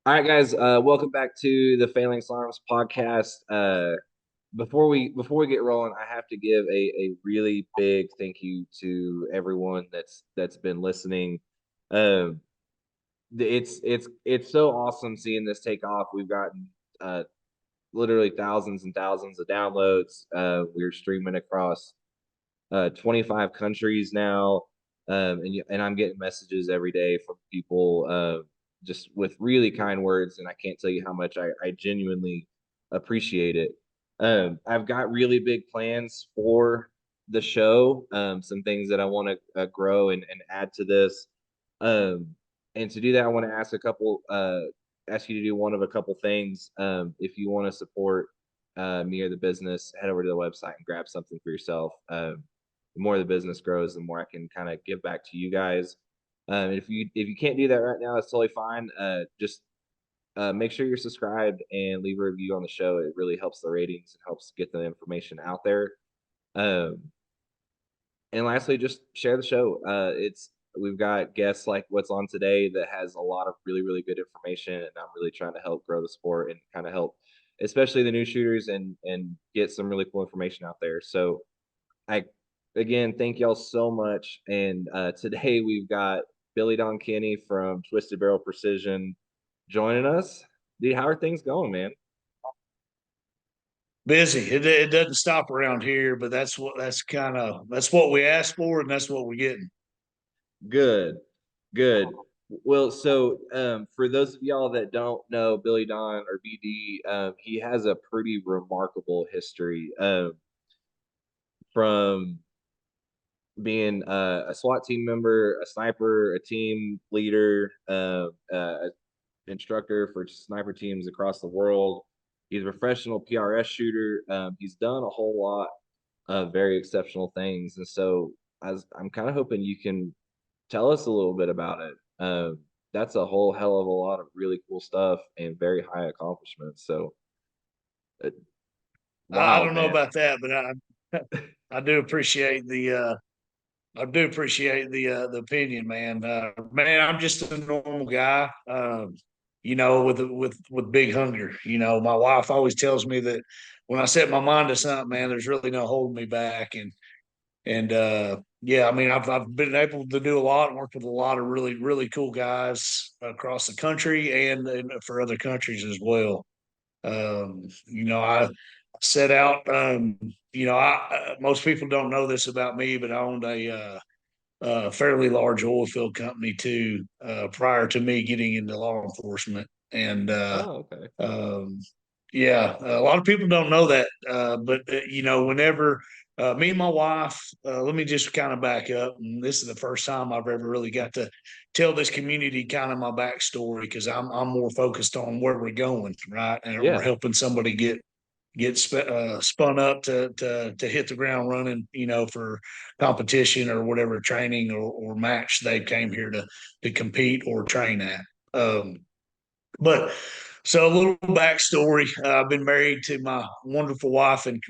All right, guys. Welcome back to the Failing Farms podcast. Before we get rolling, I have to give a really big thank you to everyone that's been listening. Um, it's so awesome seeing this take off. We've gotten literally thousands and thousands of downloads. We're streaming across 25 countries now. And I'm getting messages every day from people just with really kind words, and I can't tell you how much I genuinely appreciate it. I've got really big plans for the show, some things that I want to grow and add to this. Um, and to do that, I want to ask you to do one of a couple things. If you want to support me or the business, head over to the website and grab something for yourself. The more the business grows, the more I can kind of give back to you guys. If you can't do that right now, that's totally fine. Just make sure you're subscribed and leave a review on the show. It really helps the ratings and helps get the information out there. Um, and lastly, just share the show. It's We've got guests like what's on today that has a lot of really good information, and I'm really trying to help grow the sport and kind of help, especially the new shooters, and get some really cool information out there. So I again thank y'all so much. And today we've got Billy Don Kenney from Twisted Barrel Precision joining us. Dude, how are things going, man? Busy. It doesn't stop around here, but that's what we asked for, and that's what we're getting. Good, good. Well, so for those of y'all that don't know Billy Don or BD, he has a pretty remarkable history from being a SWAT team member, a sniper, a team leader, instructor for sniper teams across the world. He's a professional PRS shooter. He's done a whole lot of very exceptional things, and so I'm kind of hoping you can tell us a little bit about it. That's a whole hell of a lot of really cool stuff and very high accomplishments. So, uh, I wild, don't know man. about that, but I do appreciate the opinion, man. Man, I'm just a normal guy, with big hunger. My wife always tells me that when I set my mind to something, man, there's really no holding me back. And yeah, I mean, I've been able to do a lot and work with a lot of really cool guys across the country and for other countries as well. I set out. Most people don't know this about me, but I owned a fairly large oil field company too prior to me getting into law enforcement. And Oh, okay. um, yeah, a lot of people don't know that, but whenever me and my wife, let me just kind of back up, and this is the first time I've ever really got to tell this community kind of my backstory because I'm more focused on where we're going, right, and we're Yeah. helping somebody get spun up to hit the ground running, for competition or whatever training or match they came here to compete or train at. Um, but so a little backstory. I've been married to my wonderful wife and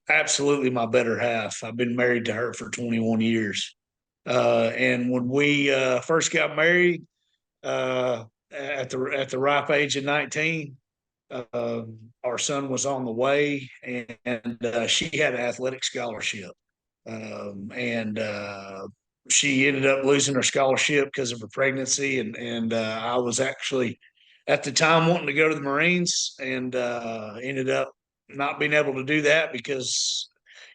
absolutely my better half. I've been married to her for 21 years. And when we first got married at the ripe age of 19, uh, our son was on the way, and she had an athletic scholarship. And she ended up losing her scholarship because of her pregnancy, and I was actually at the time wanting to go to the Marines, and ended up not being able to do that because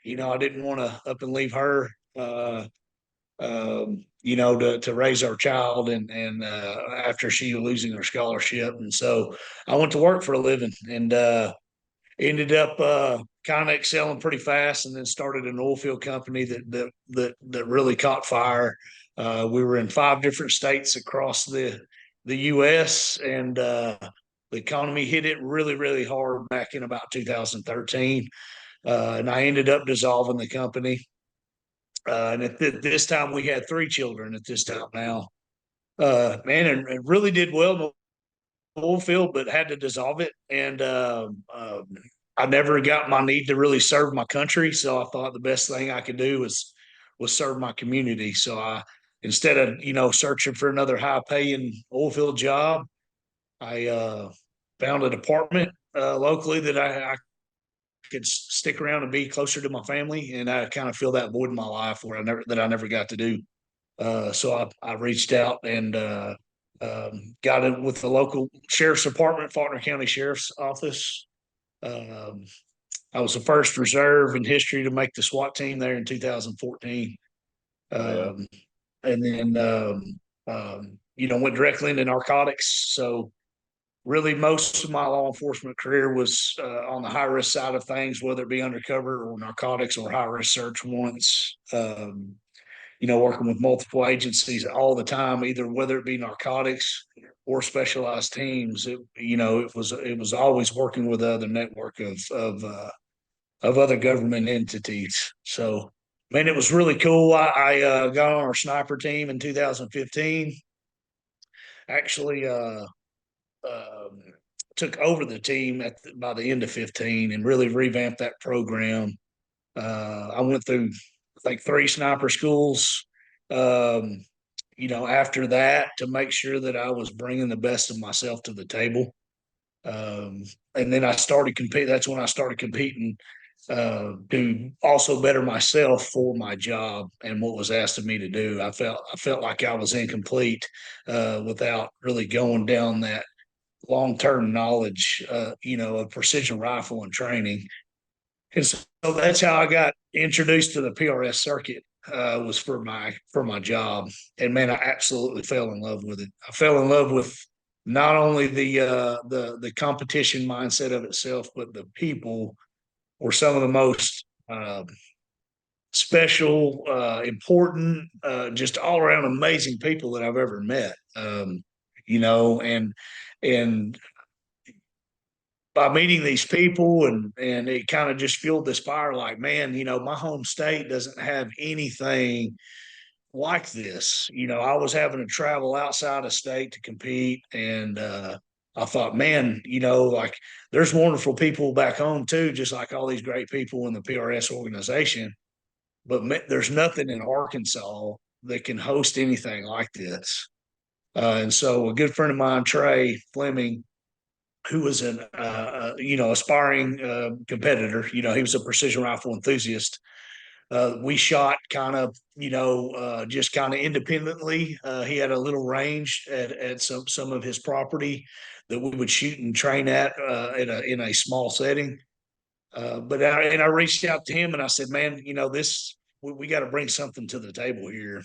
I didn't want to up and leave her. To raise our child, and after she losing her scholarship, and so I went to work for a living, and ended up kind of excelling pretty fast, and then started an oil field company that really caught fire. We were in 5 different states across the U.S., and the economy hit it really hard back in about 2013, and I ended up dissolving the company. And this time we had 3 children at this time now. Man, and really did well in the oil field, but had to dissolve it. And I never got my need to really serve my country. So I thought the best thing I could do was serve my community. So I instead of searching for another high paying oil field job, I found a department locally that I could stick around and be closer to my family, and I kind of feel that void in my life where I never got to do. So I reached out and got it with the local sheriff's department, Faulkner County Sheriff's Office. Um, I was the first reserve in history to make the SWAT team there in 2014. Oh yeah. Um, and then, went directly into narcotics. So really most of my law enforcement career was on the high risk side of things, whether it be undercover or narcotics or high risk search warrants. Working with multiple agencies all the time, either whether it be narcotics or specialized teams. It was always working with other network of other government entities. So, man, it was really cool. I got on our sniper team in 2015. Actually, um, took over the team by the end of 15 and really revamped that program. I went through, I think, three sniper schools. Um, after that, to make sure that I was bringing the best of myself to the table. Um, and then I started compete. That's when I started competing to also better myself for my job and what was asked of me to do. I felt like I was incomplete without really going down that long term knowledge, of precision rifle and training. And so that's how I got introduced to the PRS circuit. Was for my job, and man, I absolutely fell in love with it. I fell in love with not only the competition mindset of itself, but the people were some of the most special, important, just all around amazing people that I've ever met. And by meeting these people and it kind of just fueled this fire like, man, my home state doesn't have anything like this. I was having to travel outside of state to compete, and I thought, man, like there's wonderful people back home too, just like all these great people in the PRS organization, but there's nothing in Arkansas that can host anything like this. And so a good friend of mine, Trey Fleming, who was an aspiring competitor. He was a precision rifle enthusiast. We shot kind of just kind of independently. He had a little range at some of his property that we would shoot and train at in a small setting. But I reached out to him and I said, man, this we got to bring something to the table here.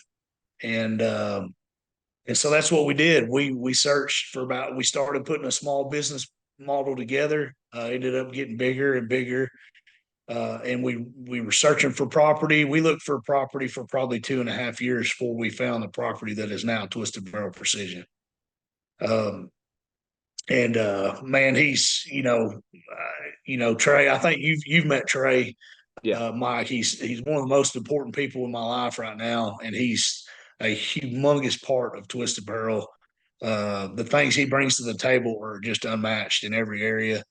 And um, and so that's what we did. We searched for we started putting a small business model together. Ended up getting bigger and bigger. And we were searching for property. We looked for property for probably 2.5 years before we found the property that is now Twisted Barrel Precision. Um, and man, he's Trey. I think you've met Trey, Yeah. Mike. He's one of the most important people in my life right now, and he's a humongous part of Twisted Barrel. The things he brings to the table are just unmatched in every area.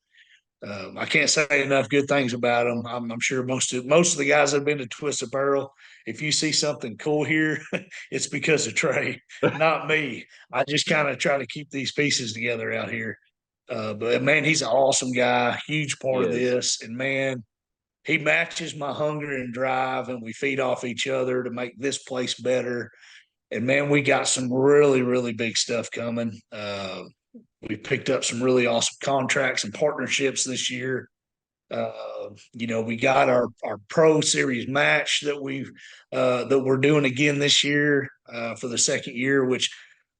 I can't say enough good things about him. I'm sure most of the guys that have been to Twisted Barrel, if you see something cool here, it's because of Trey, not me. I just kind of try to keep these pieces together out here. But man, he's an awesome guy, huge He part of is. this, and man, he matches my hunger and drive, and we feed off each other to make this place better. And man, we got some really, really big stuff coming. We picked up some really awesome contracts and partnerships this year. We got our pro series match that we're doing again this year for the second year, which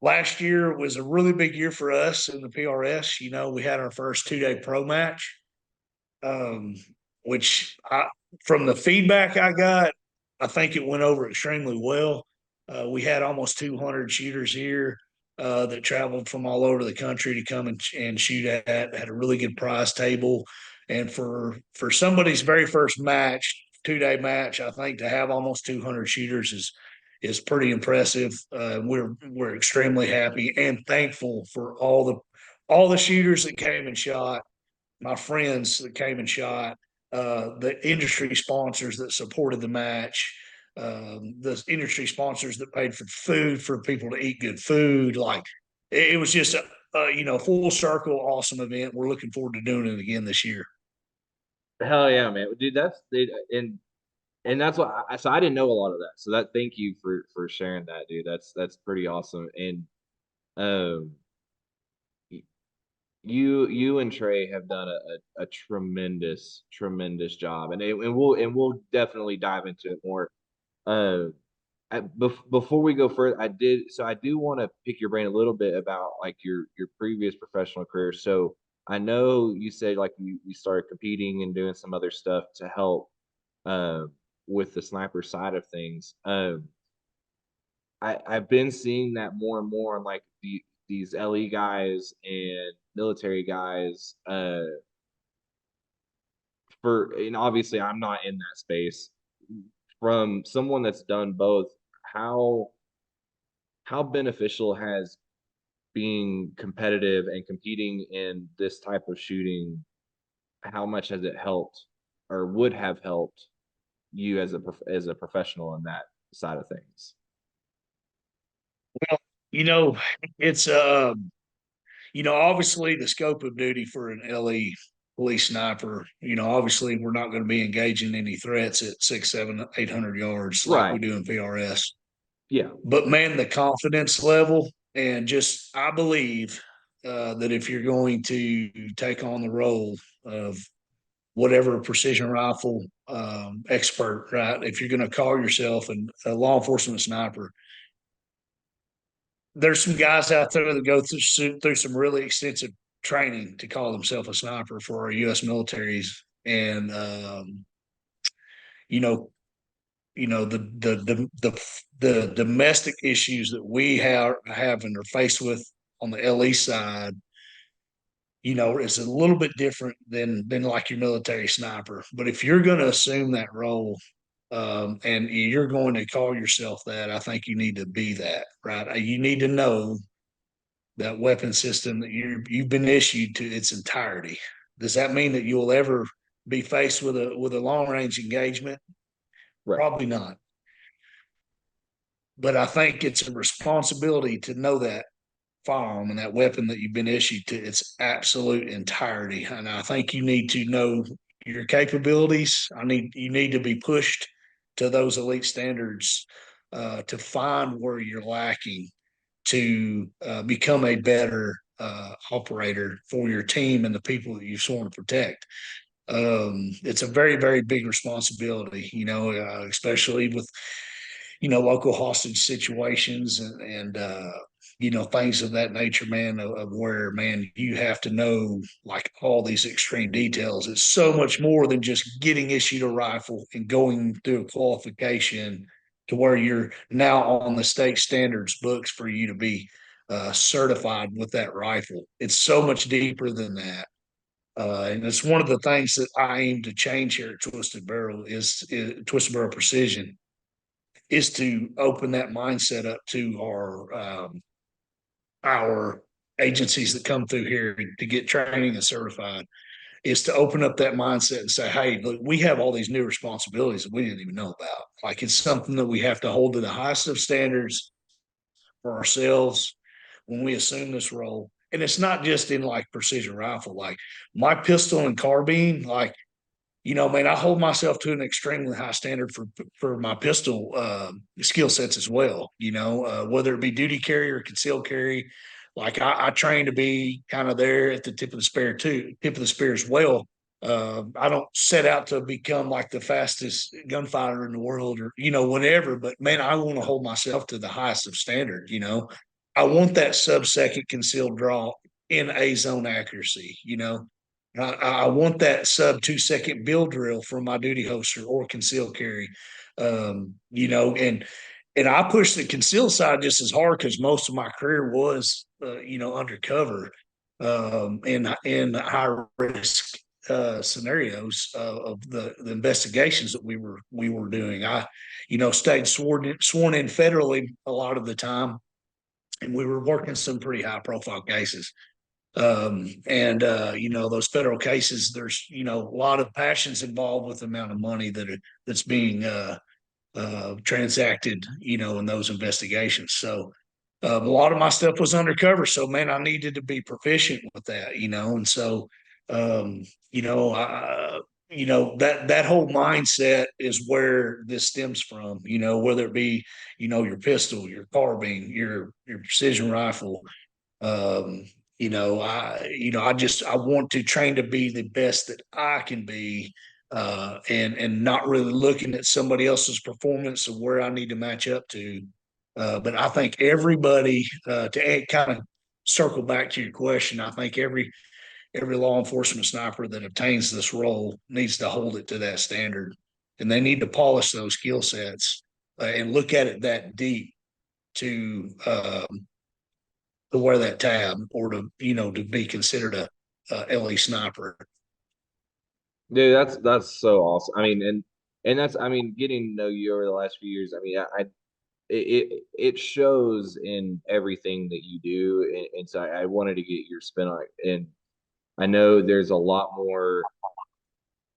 last year was a really big year for us in the PRS. We had our first 2-day pro match, um, which from the feedback I got, I think it went over extremely well. We had almost 200 shooters here that traveled from all over the country to come and shoot at. Had a really good prize table, and for somebody's very first match, 2-day match, I think to have almost 200 shooters is pretty impressive. We're extremely happy and thankful for all the shooters that came and shot, my friends that came and shot, the industry sponsors that supported the match, the industry sponsors that paid for food for people to eat good food. Like it was just full circle, awesome event. We're looking forward to doing it again this year. Hell yeah, man, dude. And that's what so I didn't know a lot of that. So that thank you for sharing that, dude. That's pretty awesome. And um, you and Trey have done a tremendous job, and we'll definitely dive into it more. Uh, before we go further, I do want to pick your brain a little bit about like your previous professional career. So I know you said like you started competing and doing some other stuff to help um with the sniper side of things. I've been seeing that more and more on like these LE guys and military guys. And obviously I'm not in that space. From someone that's done both, how how beneficial has being competitive and competing in this type of shooting, how much has it helped or would have helped you as as a professional in that side of things? Well, you know, it's obviously the scope of duty for an LE police sniper, obviously we're not going to be engaging any threats at 6, 7, 800 yards like we Right. do in PRS. Yeah. But man, the confidence level and just I believe that if you're going to take on the role of whatever precision rifle expert, right? If you're going to call yourself a law enforcement sniper, there's some guys out there that go through some really extensive training to call themselves a sniper for our U.S. militaries, and you know, the domestic issues that we have and are faced with on the LE side, is a little bit different than like your military sniper. But if you're going to assume that role, and you're going to call yourself that, I think you need to be that, right? You need to know that weapon system that you've been issued to its entirety. Does that mean that you'll ever be faced with a long range engagement? Right. Probably not. But I think it's a responsibility to know that firearm and that weapon that you've been issued to its absolute entirety. And I think you need to know your capabilities. You need to be pushed to those elite standards to find where you're lacking to become a better operator for your team and the people that you've sworn to protect. It's a very, very big responsibility, especially with local hostage situations and things of that nature, man, of where, man, you have to know like all these extreme details. It's so much more than just getting issued a rifle and going through a qualification to where you're now on the state standards books for you to be certified with that rifle. It's so much deeper than that. And it's one of the things that I aim to change here at Twisted Barrel is Twisted Barrel Precision is to open that mindset up to our agencies that come through here to get training and certified, is to open up that mindset and say, hey, look, we have all these new responsibilities that we didn't even know about. Like it's something that we have to hold to the highest of standards for ourselves when we assume this role. And it's not just in like precision rifle, like my pistol and carbine, like man, I hold myself to an extremely high standard for my pistol skill sets as well. Whether it be duty carry or concealed carry, like I train to be kind of there at the tip of the spear as well. I don't set out to become like the fastest gunfighter in the world or whatever, but man, I want to hold myself to the highest of standard. I want that sub-second concealed draw in a zone accuracy. I want that sub 2 second build drill from my duty holster or concealed carry. And I push the concealed side just as hard because most of my career was, undercover in high risk scenarios of the investigations that we were doing. I, stayed sworn in federally a lot of the time, and we were working some pretty high profile cases. And those federal cases, there's a lot of passions involved with the amount of money that's being transacted in those investigations. So A lot of my stuff was undercover, so man, I needed to be proficient with that, and so, um, you know, I, that whole mindset is where this stems from, whether it be, your pistol, your carbine, your precision rifle, um, I want to train to be the best that I can be, and not really looking at somebody else's performance of where I need to match up to. But I think everybody, to kind of circle back to your question, I think every law enforcement sniper that obtains this role needs to hold it to that standard, and they need to polish those skill sets, and look at it that deep to wear that tab, or to be considered a LE sniper. Dude, that's so awesome. I mean, and that's, I mean, getting to know you over the last few years. I mean, it shows in everything that you do, and so I wanted to get your spin on it. And I know there's a lot more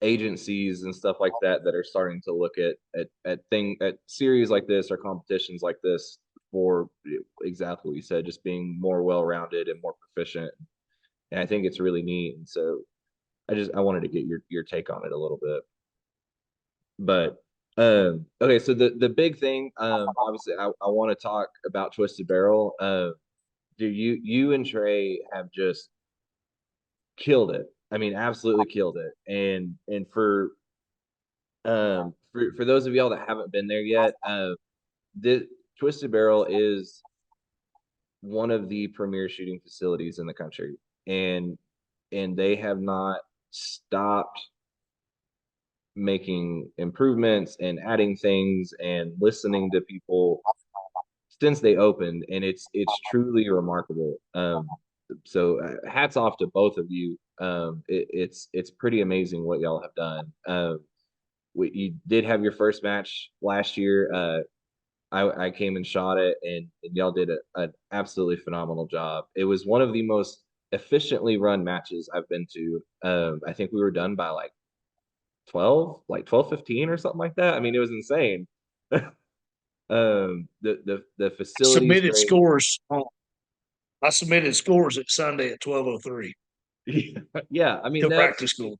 agencies and stuff like that that are starting to look at series like this or competitions like this for exactly what you said, just being more well-rounded and more proficient. And I think it's really neat. And so I wanted to get your take on it a little bit. But okay, so the big thing, obviously I want to talk about Twisted Barrel. Do you and Trey have just killed it. I mean, absolutely killed it. And for those of y'all that haven't been there yet, the Twisted Barrel is one of the premier shooting facilities in the country, and they have not stopped making improvements and adding things and listening to people since they opened, and it's truly remarkable. So hats off to both of you. It's pretty amazing what y'all have done. You did have your first match last year. I came and shot it, and y'all did an absolutely phenomenal job. It was one of the most efficiently run matches I've been to. I think we were done by like 12:15 or something like that. I mean, it was insane. The facility's Submitted great. scores. I submitted scores at Sunday at 12:03 Yeah, I mean to practice school.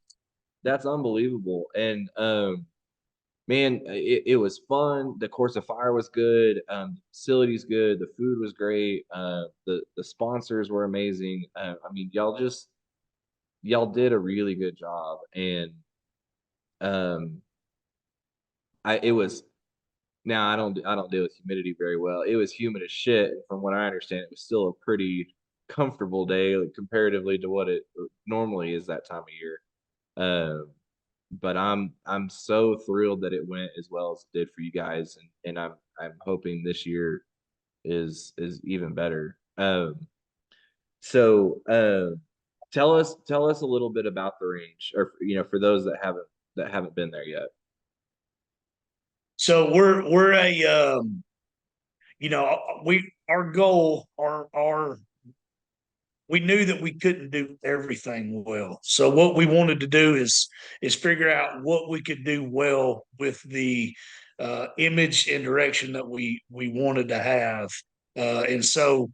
that's unbelievable. And man, it was fun. The course of fire was good. The facility's good. The food was great. The sponsors were amazing. I mean, y'all did a really good job. And um, I it was now I don't deal with humidity very well. It was humid as shit. From what I understand, it was still a pretty comfortable day, like, comparatively to what it normally is that time of year. Um, but I'm so thrilled that it went as well as it did for you guys, and I'm hoping this year is even better. So tell us a little bit about the range, or for those that haven't been there yet. So we're a we our goal our we knew that we couldn't do everything well. So what we wanted to do is figure out what we could do well with the image and direction that we wanted to have. And so,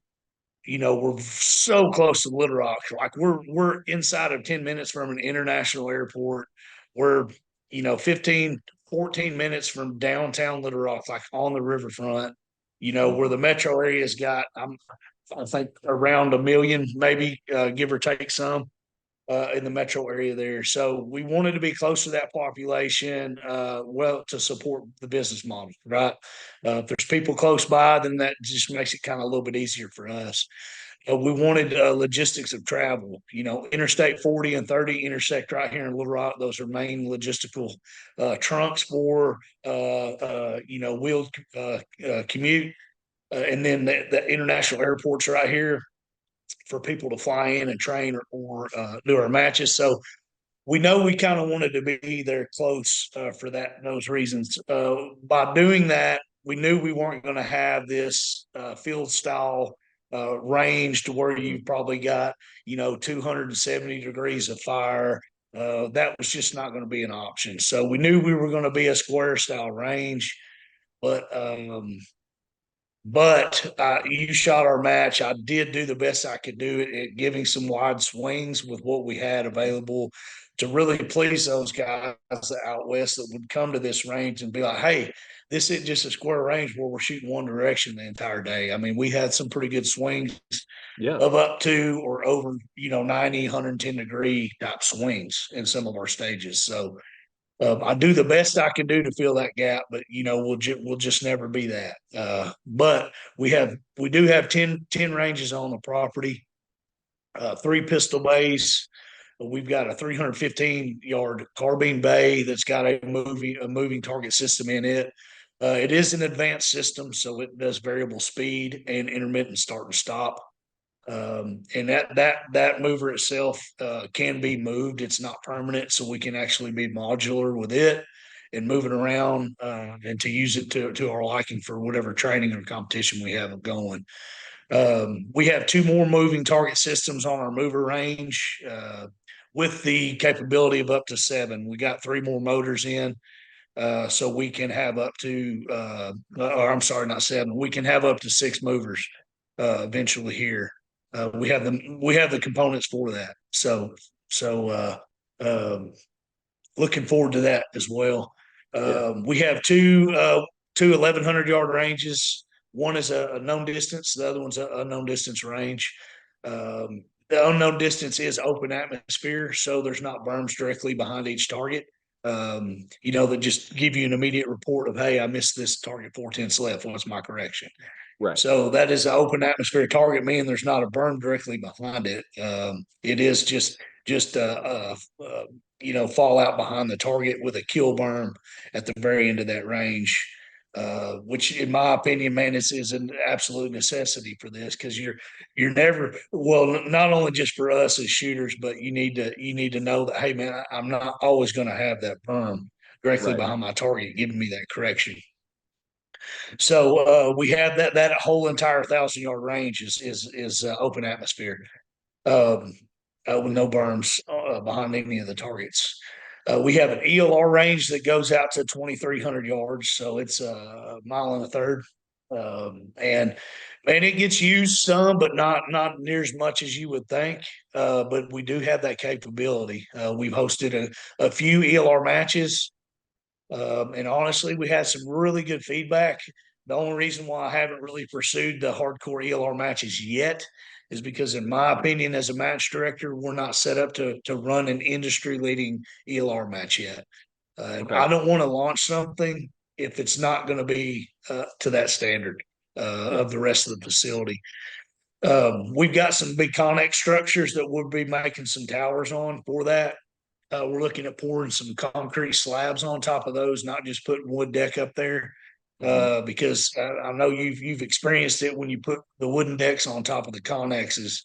we're so close to Little Rock. Like we're inside of 10 minutes from an international airport. We're, 15, 14 minutes from downtown Little Rock, like on the riverfront, where the metro area's got, I think around a million, maybe, give or take some, in the metro area there. So we wanted to be close to that population, well, to support the business model, right? If there's people close by, then that just makes it kind of a little bit easier for us. We wanted logistics of travel. Interstate 40 and 30 intersect right here in Little Rock. Those are main logistical trunks for wheeled commute. And then the international airports right here for people to fly in and train, or do our matches. So we know we kind of wanted to be there close, for those reasons. By doing that, we knew we weren't going to have this field style range to where you probably got 270 degrees of fire. That was just not going to be an option. So we knew we were going to be a square style range, but But you shot our match. I did do the best I could do at giving some wide swings with what we had available to really please those guys out west that would come to this range and be like, hey, this isn't just a square range where we're shooting one direction the entire day. I mean, we had some pretty good swings Yeah. of up to or over, 90, 110-degree type swings in some of our stages. So I do the best I can do to fill that gap, but we'll just never be that. But we do have 10 ranges on the property, three pistol bays. We've got a 315-yard carbine bay that's got a moving target system in it. It is an advanced system, so it does variable speed and intermittent start and stop. And that mover itself can be moved. It's not permanent, so we can actually be modular with it and move it around and to use it to our liking for whatever training or competition we have going. We have two more moving target systems on our mover range with the capability of up to 7. We got 3 more motors in. So we can have up to, or I'm sorry, not 7. We can have up to 6 movers eventually here. We have the components for that. So looking forward to that as well. Yeah. We have two 1,100-yard ranges. One is a known distance. The other one's an unknown distance range. The unknown distance is open atmosphere, so there's not berms directly behind each target. That just give you an immediate report of, hey, I missed this target 4/10 left. What's my correction? Right. So that is an open atmosphere target, meaning there's not a berm directly behind it. It is just fall out behind the target with a kill berm at the very end of that range. Which, in my opinion, man, is an absolute necessity for this because you're never not only just for us as shooters, but you need to know that, hey, man, I'm not always going to have that berm directly Right. behind my target giving me that correction. So we have that whole entire 1,000-yard range is open atmosphere um, with no berms behind any of the targets. We have an ELR range that goes out to 2,300 yards, so it's a mile and a third. And man, it gets used some, but not near as much as you would think. But we do have that capability. We've hosted a few ELR matches. And honestly, we had some really good feedback. The only reason why I haven't really pursued the hardcore ELR matches yet is because, in my opinion, as a match director, we're not set up to run an industry leading ELR match yet. And Okay. I don't want to launch something if it's not going to be to that standard Yeah. of the rest of the facility. We've got some big Connex structures that we'll be making some towers on for that. We're looking at pouring some concrete slabs on top of those, not just putting wood deck up there. Hmm. Because I know you've experienced it when you put the wooden decks on top of the connexes.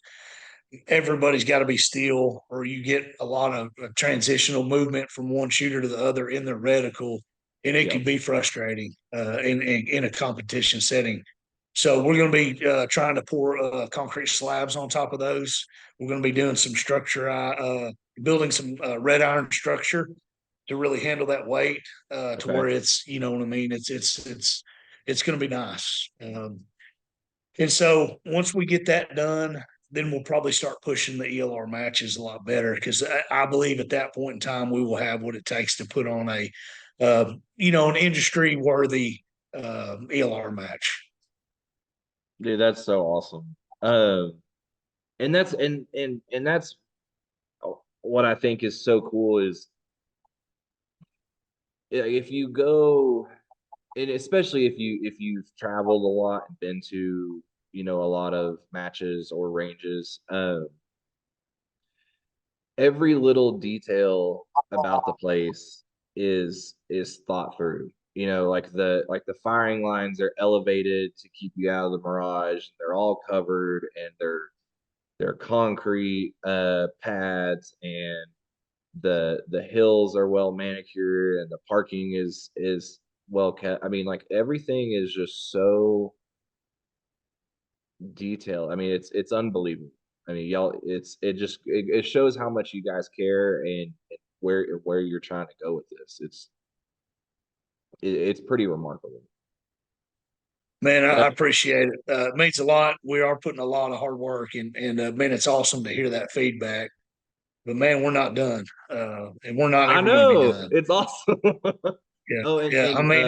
Everybody's got to be steel, or you get a lot of transitional movement from one shooter to the other in their reticle, and it Yeah. can be frustrating in a competition setting. So we're going to be trying to pour concrete slabs on top of those. We're going to be doing some structure, building some red iron structure to really handle that weight to Okay. where it's, you know what I mean. It's going to be nice. And so once we get that done, then we'll probably start pushing the ELR matches a lot better because I believe at that point in time we will have what it takes to put on an industry worthy ELR match. Dude, that's so awesome. And that's what I think is so cool is if you go, and especially if you've traveled a lot and been to, a lot of matches or ranges, every little detail about the place is thought through. Like the firing lines are elevated to keep you out of the mirage. They're all covered, and they're concrete pads, and the hills are well manicured, and the parking is well kept. I mean, like everything is just so detailed. I mean, it's unbelievable. I mean, y'all, it shows how much you guys care, and where you're trying to go with this. It's pretty remarkable. Man, I But appreciate it. It means a lot. We are putting a lot of hard work, and man, it's awesome to hear that feedback. But man, we're not done, and we're not I ever going to be know done. it's awesome. Yeah, Oh, and yeah. I and mean,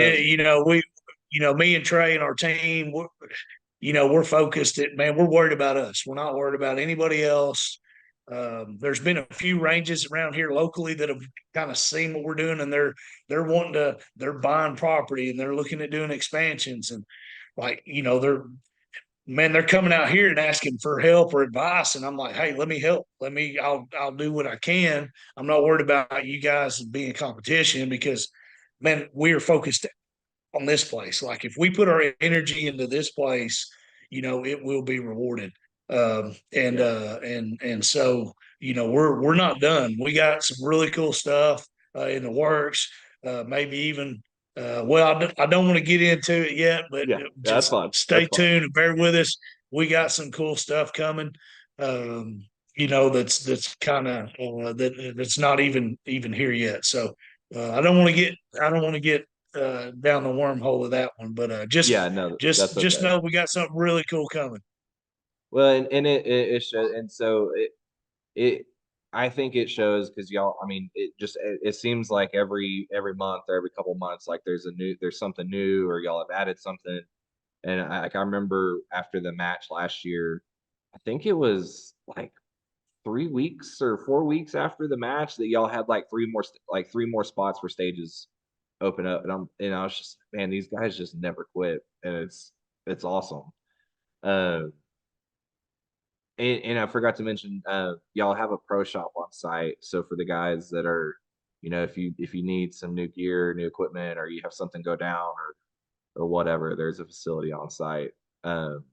me and Trey and our team, we're focused. Man, we're worried about us. We're not worried about anybody else. There's been a few ranges around here locally that have kind of seen what we're doing, and they're buying property and they're looking at doing expansions, and like they're coming out here and asking for help or advice, and I'm like, hey, let me help. I'll do what I can. I'm not worried about you guys being competition because, man, we are focused on this place. Like if we put our energy into this place, it will be rewarded. And yeah, and so we're not done. We got some really cool stuff in the works. Maybe even well, I don't want to get into it yet, but yeah, that's just fine. stay That's fine. tuned and bear with us. We got some cool stuff coming. That's kind of that's not even here yet. So I don't want to get down the wormhole of that one. But Yeah, no, that's just okay. know we got something really cool coming. Well, and it shows, and so it I think it shows because y'all. I mean, it seems like every month or every couple months, like there's something new, or y'all have added something. And I remember after the match last year, I think it was like 3 weeks or 4 weeks after the match that y'all had like three more spots for stages open up, and I was just, man, these guys just never quit, and it's awesome. Uh, and I forgot to mention, y'all have a pro shop on site, so for the guys that are, if you need some new gear, new equipment, or you have something go down or whatever, there's a facility on site. Um,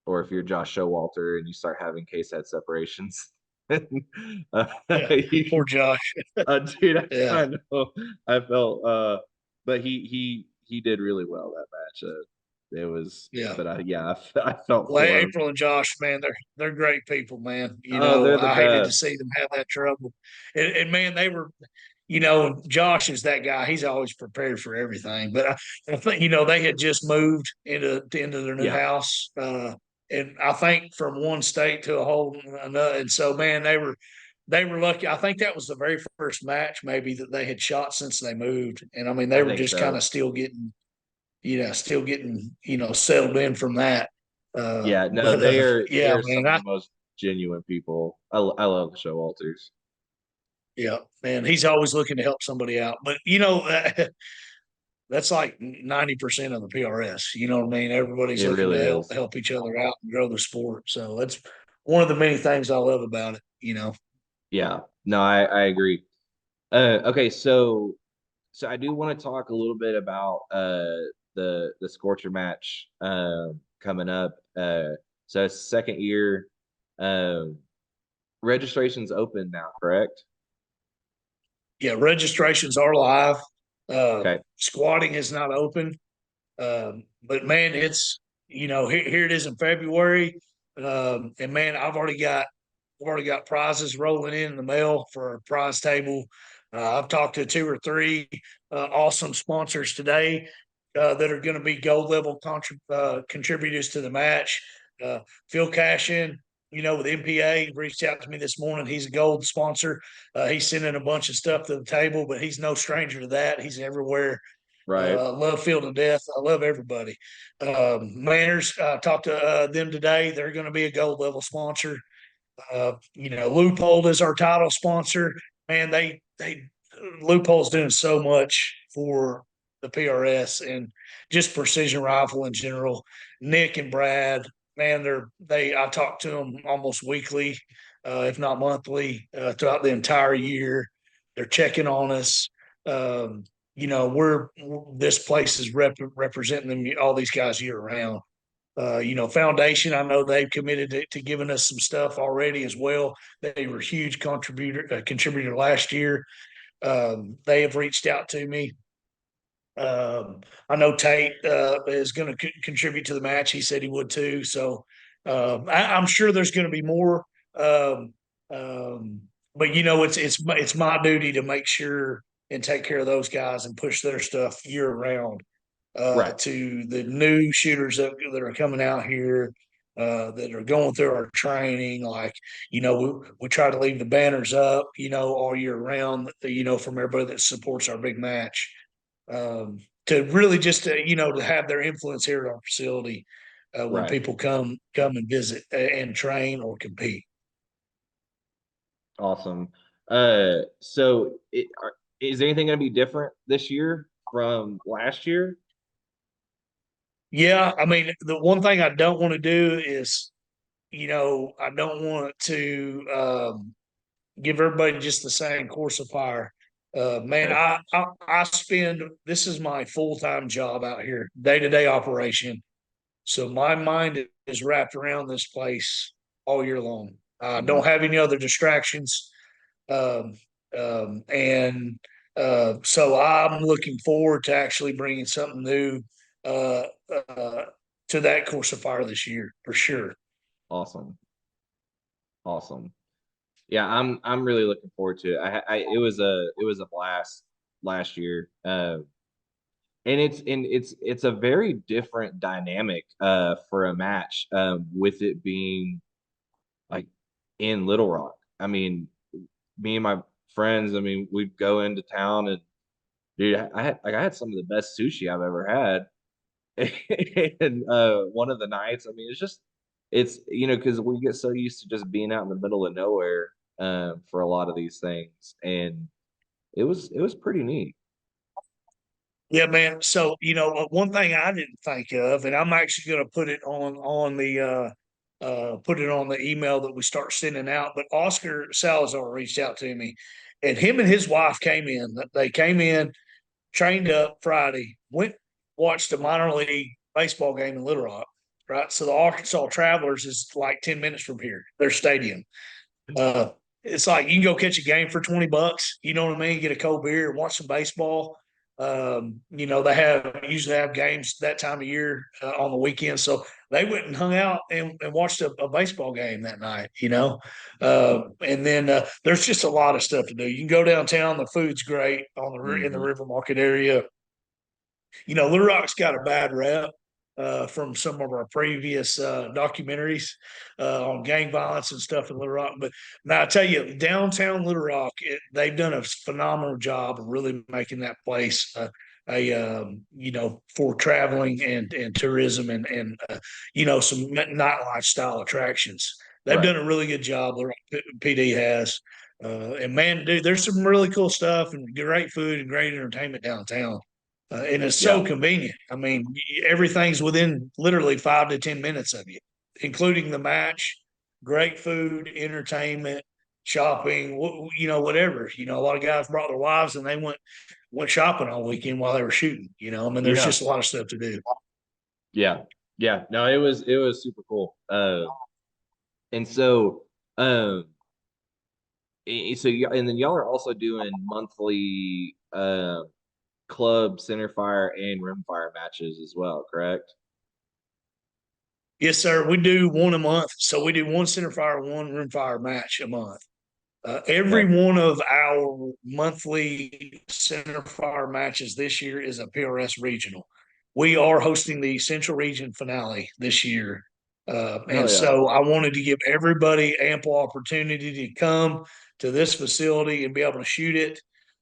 or if you're Josh Showalter and you start having case head separations, uh, Yeah, you, poor Josh. dude, Yeah, I know, I felt, but he did really well that match. It was, yeah. but yeah, I felt Well, for him. April and Josh, man, they're great people, man. Oh, they're the I hated to best. see them have that trouble, and man, they were. Josh is that guy. He's always prepared for everything. But I think they had just moved into their new Yeah, house, and I think from one state to a whole another. And so, man, they were lucky. I think that was the very first match maybe that they had shot since they moved, and I mean they I were think just kind so. of still getting settled in from that. Yeah, no, But they yeah, are some man, of the most genuine people. I love the Showalters. yeah, man, he's always looking to help somebody out. But that's like 90% of the PRS. You know what I mean? Everybody's It looking to really help is. help each other out and grow the sport. So that's one of the many things I love about it. Yeah, no, I agree. Okay, so I do want to talk a little bit about the Scorcher match coming up. So it's second year. Um, registration's open now, correct? Yeah, registrations are live. Okay. Squatting is not open. But man, it's here it is in February. And man, I've already got prizes rolling in the mail for a prize table. I've talked to two or three awesome sponsors today that are going to be gold level contributors to the match. Phil Cashin, with MPA, reached out to me this morning. He's a gold sponsor. He's sending a bunch of stuff to the table, but he's no stranger to that. He's everywhere. Right. Love Field to death. I love everybody. Manners, talked to them today. They're going to be a gold level sponsor. Loophole is our title sponsor. Man, they Loophole's doing so much for the PRS and just precision rifle in general. Nick and Brad, man, I talk to them almost weekly, if not monthly, throughout the entire year. They're checking on us. Um, we're this place is representing them, all these guys year round. Foundation, I know they've committed to giving us some stuff already as well. They were a huge contributor last year. They have reached out to me. I know Tate is going to contribute to the match. He said he would too. So I'm sure there's going to be more. Um, um, but it's my duty to make sure and take care of those guys and push their stuff year round. Right. to the new shooters that are coming out here, that are going through our training. Like, we try to leave the banners up, all year round, from everybody that supports our big match. To really just to have their influence here at our facility, when Right. people come and visit and train or compete. Awesome. Is anything going to be different this year from last year? Yeah, I mean, the one thing I don't want to do is, I don't want to give everybody just the same course of fire. Man, Okay. I spend, this is my full time job out here, day to day operation. So my mind is wrapped around this place all year long. I Hmm. don't have any other distractions. Um, and so I'm looking forward to actually bringing something new uh, uh, to that course of fire this year for sure. Awesome. Awesome. Yeah, I'm really looking forward to it. It was a blast last year. And it's a very different dynamic for a match with it being like in Little Rock. I mean, me and my friends, I mean, we'd go into town and dude, I had some of the best sushi I've ever had. And one of the nights, I mean, it's because we get so used to just being out in the middle of nowhere for a lot of these things, and it was pretty neat. Yeah, man. So, one thing I didn't think of, and I'm actually going to put it put it on the email that we start sending out. But Oscar Salazar reached out to me, and him and his wife came in. They came in, trained up Friday, went watched a minor league baseball game in Little Rock. Right, so the Arkansas Travelers is like 10 minutes from here. Their stadium. Uh, it's like you can go catch a game for $20. You know what I mean? Get a cold beer, watch some baseball. They usually have games that time of year on the weekend, so they went and hung out and watched a baseball game that night. And then there's just a lot of stuff to do. You can go downtown. The food's great in the Hmm. River Market area. Little Rock's got a bad rep from some of our previous documentaries on gang violence and stuff in Little Rock. But now I tell you, downtown Little Rock, they've done a phenomenal job of really making that place for traveling and tourism and some nightlife style attractions. They've Right. done a really good job. The PD has. And man, dude, there's some really cool stuff and great food and great entertainment downtown. And it's so Yeah. convenient. I mean, everything's within literally 5 to 10 minutes of you, including the match, great food, entertainment, shopping, whatever. A lot of guys brought their wives and they went shopping all weekend while they were shooting. I mean, there's Yeah. just a lot of stuff to do. Yeah. Yeah. No, it was super cool. And so and then y'all are also doing monthly club center fire and rim fire matches as well, correct? Yes, sir. We do one a month. So we do one center fire, one rim fire match a month. Every Okay. one of our monthly center fire matches this year is a PRS regional. We are hosting the Central Region finale this year. And Hell yeah. so I wanted to give everybody ample opportunity to come to this facility and be able to shoot it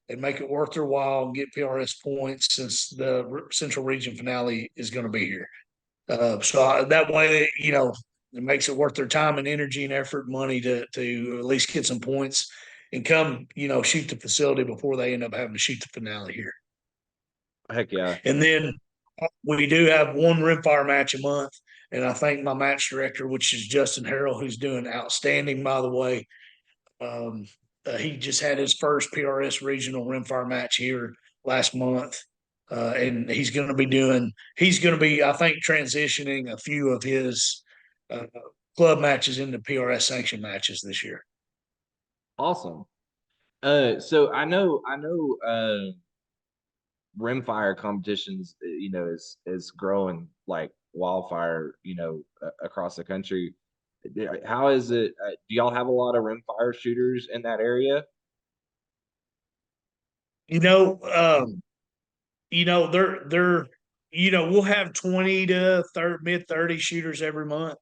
and make it worth their while and get PRS points since the Central Region finale is going to be here. That way, it makes it worth their time and energy and effort, and money to at least get some points and come, shoot the facility before they end up having to shoot the finale here. Heck yeah. And then we do have one rimfire match a month. And I thank my match director, which is Justin Harrell, who's doing outstanding, by the way. Um, he just had his first PRS regional rimfire match here last month. And he's going to be, I think, transitioning a few of his uh, club matches into PRS sanction matches this year. Awesome. So I know rimfire competitions, is growing like wildfire, across the country. How is it? Do y'all have a lot of rimfire shooters in that area? You know, um, they're we'll have 20 to mid 30 shooters every month.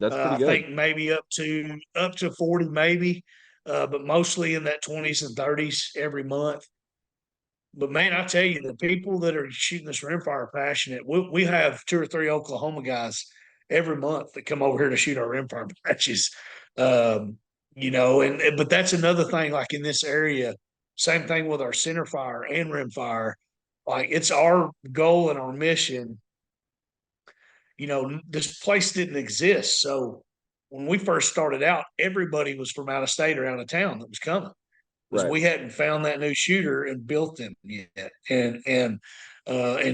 That's pretty I good. think maybe up to 40, maybe, but mostly in that 20s and 30s every month. But man, I tell you, the people that are shooting this rimfire are passionate. We have two or three Oklahoma guys every month that come over here to shoot our rimfire matches. Um, but that's another thing. Like in this area, same thing with our center fire and rimfire. Like it's our goal and our mission. This place didn't exist, so when we first started out, everybody was from out of state or out of town that was coming because Right. we hadn't found that new shooter and built them yet. And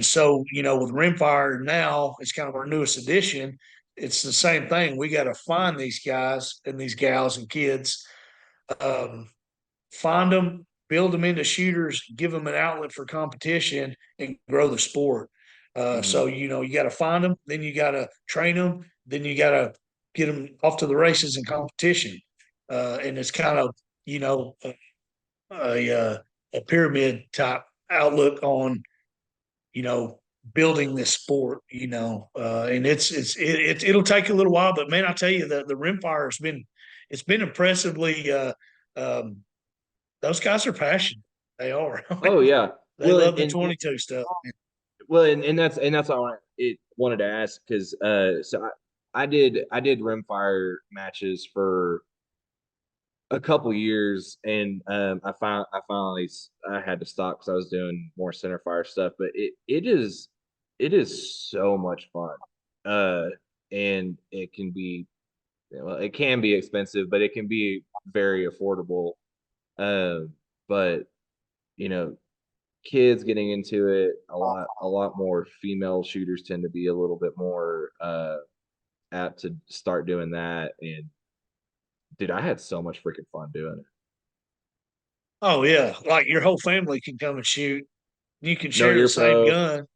so with rimfire now, it's kind of our newest addition. It's the same thing. We got to find these guys and these gals and kids, um, find them, build them into shooters, give them an outlet for competition, and grow the sport. Hmm. So you got to find them, then you got to train them, then you got to get them off to the races and competition. And it's kind of you know a pyramid type outlook on you know building this sport. And it'll take a little while, but man, I tell you, the rimfire has been it's been impressively. Um, those guys are passionate. They are. Oh yeah. They Well, love the 22 stuff. and that's all wanted to ask because so I did rimfire matches for a couple years, and I had to stop because I was doing more center fire stuff. But it is so much fun, uh, and it can be expensive, but it can be very affordable. Um, but you know, kids getting into it a lot more female shooters tend to be a little bit more apt to start doing that. And dude, I had so much freaking fun doing it. Oh yeah, like your whole family can come and shoot. You can No share the ear same pro. gun.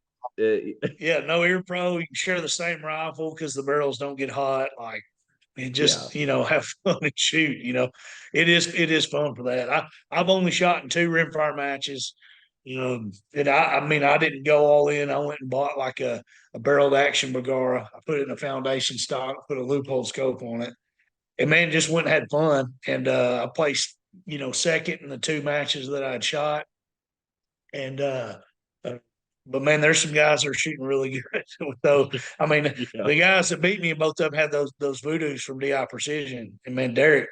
uh, Yeah, no ear pro. You can share the same rifle because the barrels don't get hot. Like and yeah. just have fun and shoot. It is fun for that. I've only shot in two rimfire matches. And I mean I didn't go all in. I went and bought like a barreled action Bergara. I put it in a foundation stock, put a loophole scope on it, and man, just went and had fun. And I placed second in the two matches that I'd shot. And uh, but man, there's some guys that are shooting really good with those. I mean, Yeah. the guys that beat me, both of them had those voodoos from DI Precision. And man, Derek,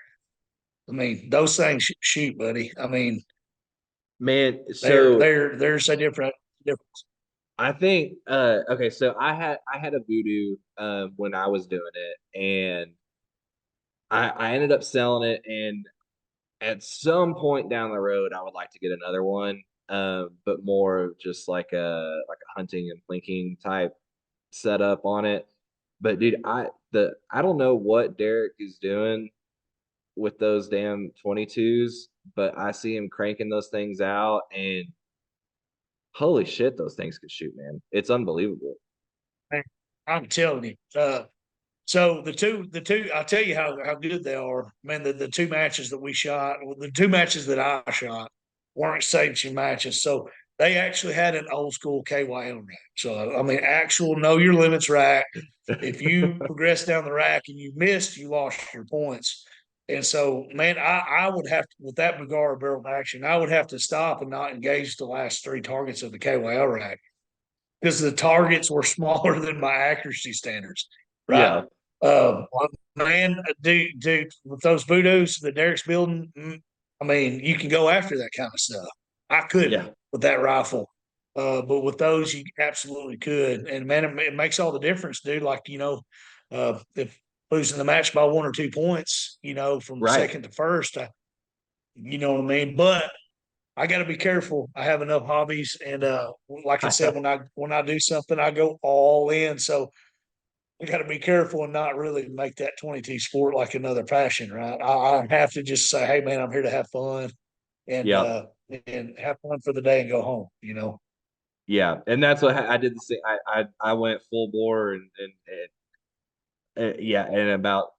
I mean, those things shoot, buddy. I mean, Man, they're so they're there's a difference. I think okay, so I had a voodoo when I was doing it, and I ended up selling it. And at some point down the road I would like to get another one, but more of just like a hunting and plinking type setup on it. But dude, I don't know what Derek is doing with those damn 22s, but I see him cranking those things out, and holy shit, those things could shoot, man. It's unbelievable. Man, I'm telling you. So the two, I'll tell you how good they are, man. The two matches that we shot, well, the two matches that I shot weren't sanctioned matches, so they actually had an old school KYM rack. So I mean, actual know your limits rack. If you progress down the rack and you missed, you lost your points. And so, man, I would have to, with that Megara barrel action, I would have to stop and not engage the last three targets of the KYL rack because the targets were smaller than my accuracy standards, right? Yeah, Um, man, dude, with those voodoos that Derek's building, I mean, you can go after that kind of stuff. I couldn't yeah, with that rifle, but with those, you absolutely could. And man, it makes all the difference, dude. Like if losing the match by 1 or 2 points, from right. second to first, you know what I mean. But I got to be careful. I have enough hobbies, and like I said, when I do something, I go all in. So I got to be careful and not really make that 22 sport like another passion, right? I have to just say, hey, man, I'm here to have fun and Yeah, uh, and have fun for the day and go home. yeah, and that's what I did the same. I went full bore, and yeah, and about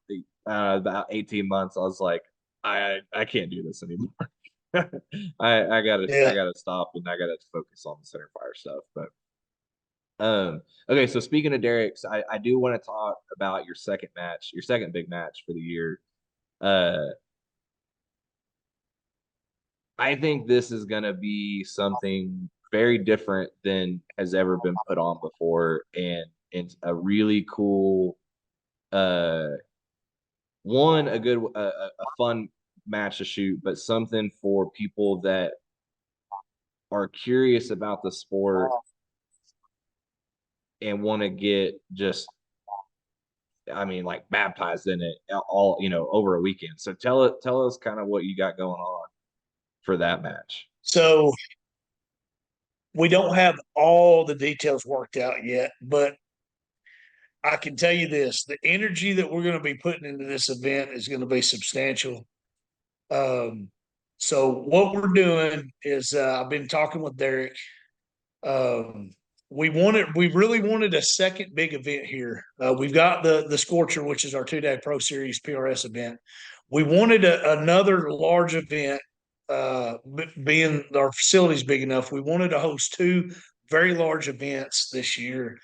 18 months, I was like, I can't do this anymore. I gotta Yeah, stop, and I gotta focus on the center fire stuff. But Okay, so speaking of Derek's, I do want to talk about your second match, your second big match for the year. Uh, I think this is gonna be something very different than has ever been put on before, and it's a really cool, uh, a good, a fun match to shoot, but something for people that are curious about the sport and want to get just, I mean, like baptized in it all, over a weekend. So tell us kind of what you got going on for that match. So we don't have all the details worked out yet, but I can tell you this: the energy that we're going to be putting into this event is going to be substantial. Um, so what we're doing is I've been talking with Derek. Um, we really wanted a second big event here. We've got the Scorcher, which is our 2 day Pro Series PRS event. We wanted another large event. Being our facility's big enough, we wanted to host two very large events this year.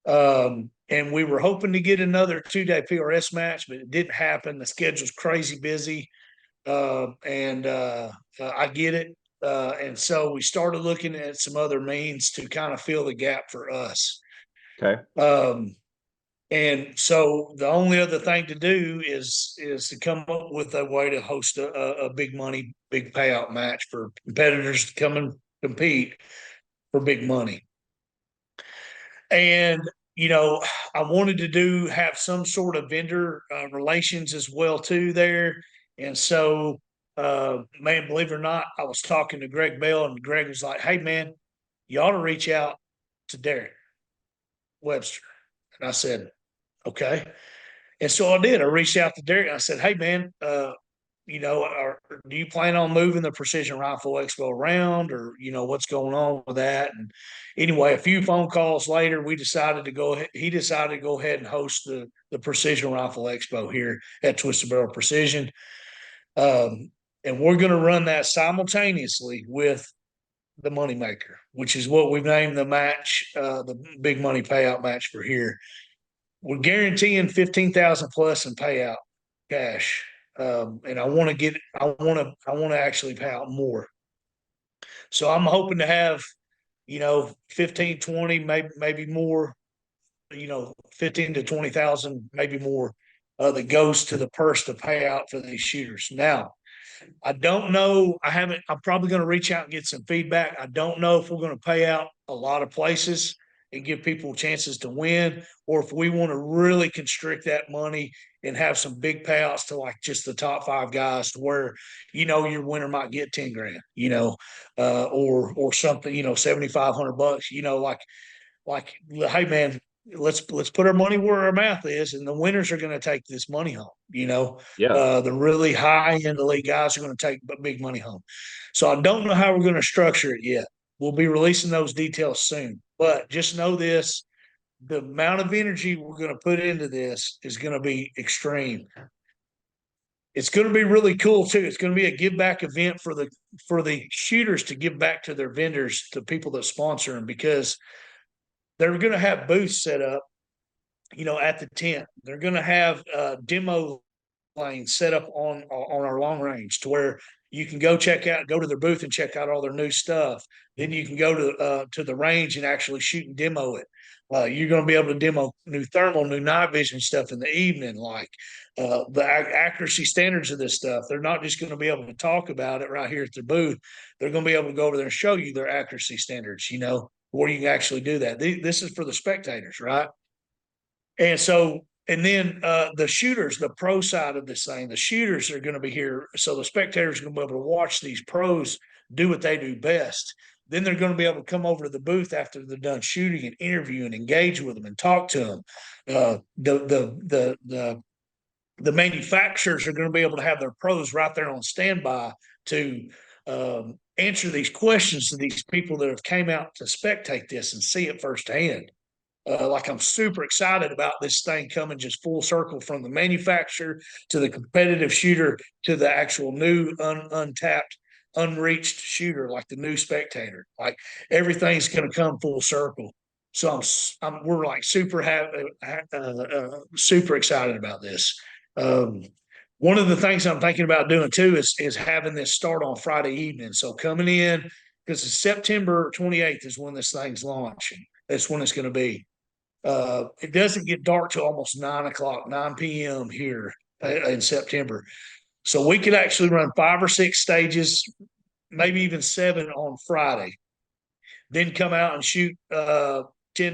And we were hoping to get another 2 day PRS match, but it didn't happen. The schedule's crazy busy. And I get it. And so we started looking at some other means to kind of fill the gap for us. Okay. Um, and so the only other thing to do is to come up with a way to host a big money, big payout match for competitors to come and compete for big money. And I wanted to have some sort of vendor relations as well too there. And so, man, believe it or not, I was talking to Greg Bell, and Greg was like, "Hey, man, you ought to reach out to Derek Webster." And I said, "Okay." And so I did. I reached out to Derek. I said, "Hey, man, do you plan on moving the Precision Rifle Expo around, or what's going on with that?" And anyway, a few phone calls later, we decided to go ahead. He decided to go ahead and host the Precision Rifle Expo here at Twisted Barrel Precision, um, and we're going to run that simultaneously with the Moneymaker, which is what we've named the match, the big money payout match for here. We're guaranteeing 15,000 plus in payout cash. And I want to actually pay out more. So I'm hoping to have, 15, 20, maybe more, 15 to 20,000, maybe more, that goes to the purse to pay out for these shooters. Now, I don't know. I'm probably going to reach out and get some feedback. I don't know if we're going to pay out a lot of places and give people chances to win, or if we want to really constrict that money and have some big payouts to like just the top five guys, to where, your winner might get 10 grand, or something, $7,500, hey man, let's put our money where our mouth is, and the winners are going to take this money home. Yeah. The really high end elite guys are going to take big money home. So I don't know how we're going to structure it yet. We'll be releasing those details soon, but just know this: the amount of energy we're going to put into this is going to be extreme. It's going to be really cool too. It's going to be a give back event for the shooters to give back to their vendors, to people that sponsor them, because they're going to have booths set up, at the tent. They're going to have demo lanes set up on our long range, to where you can go to their booth and check out all their new stuff. Then you can go to the range and actually shoot and demo it. You're going to be able to demo new thermal, new night vision stuff in the evening, like the accuracy standards of this stuff. They're not just going to be able to talk about it right here at their booth. They're going to be able to go over there and show you their accuracy standards, where you can actually do that. This is for the spectators, right? And so, and then the shooters, the pro side of this thing, the shooters are going to be here. So the spectators are going to be able to watch these pros do what they do best. Then they're going to be able to come over to the booth after they're done shooting and interview and engage with them and talk to them. The manufacturers are going to be able to have their pros right there on standby to answer these questions to these people that have came out to spectate this and see it firsthand. I'm super excited about this thing coming just full circle, from the manufacturer to the competitive shooter to the actual new untapped, unreached shooter, like the new spectator. Like, everything's going to come full circle. So we're like super excited about this. Um, one of the things I'm thinking about doing too is having this start on Friday evening. So coming in, because September 28th is when this thing's launching. That's when it's going to be. It doesn't get dark till almost 9 o'clock, 9 p.m. here in September. So we could actually run 5 or 6 stages, maybe even 7 on Friday, then come out and shoot 10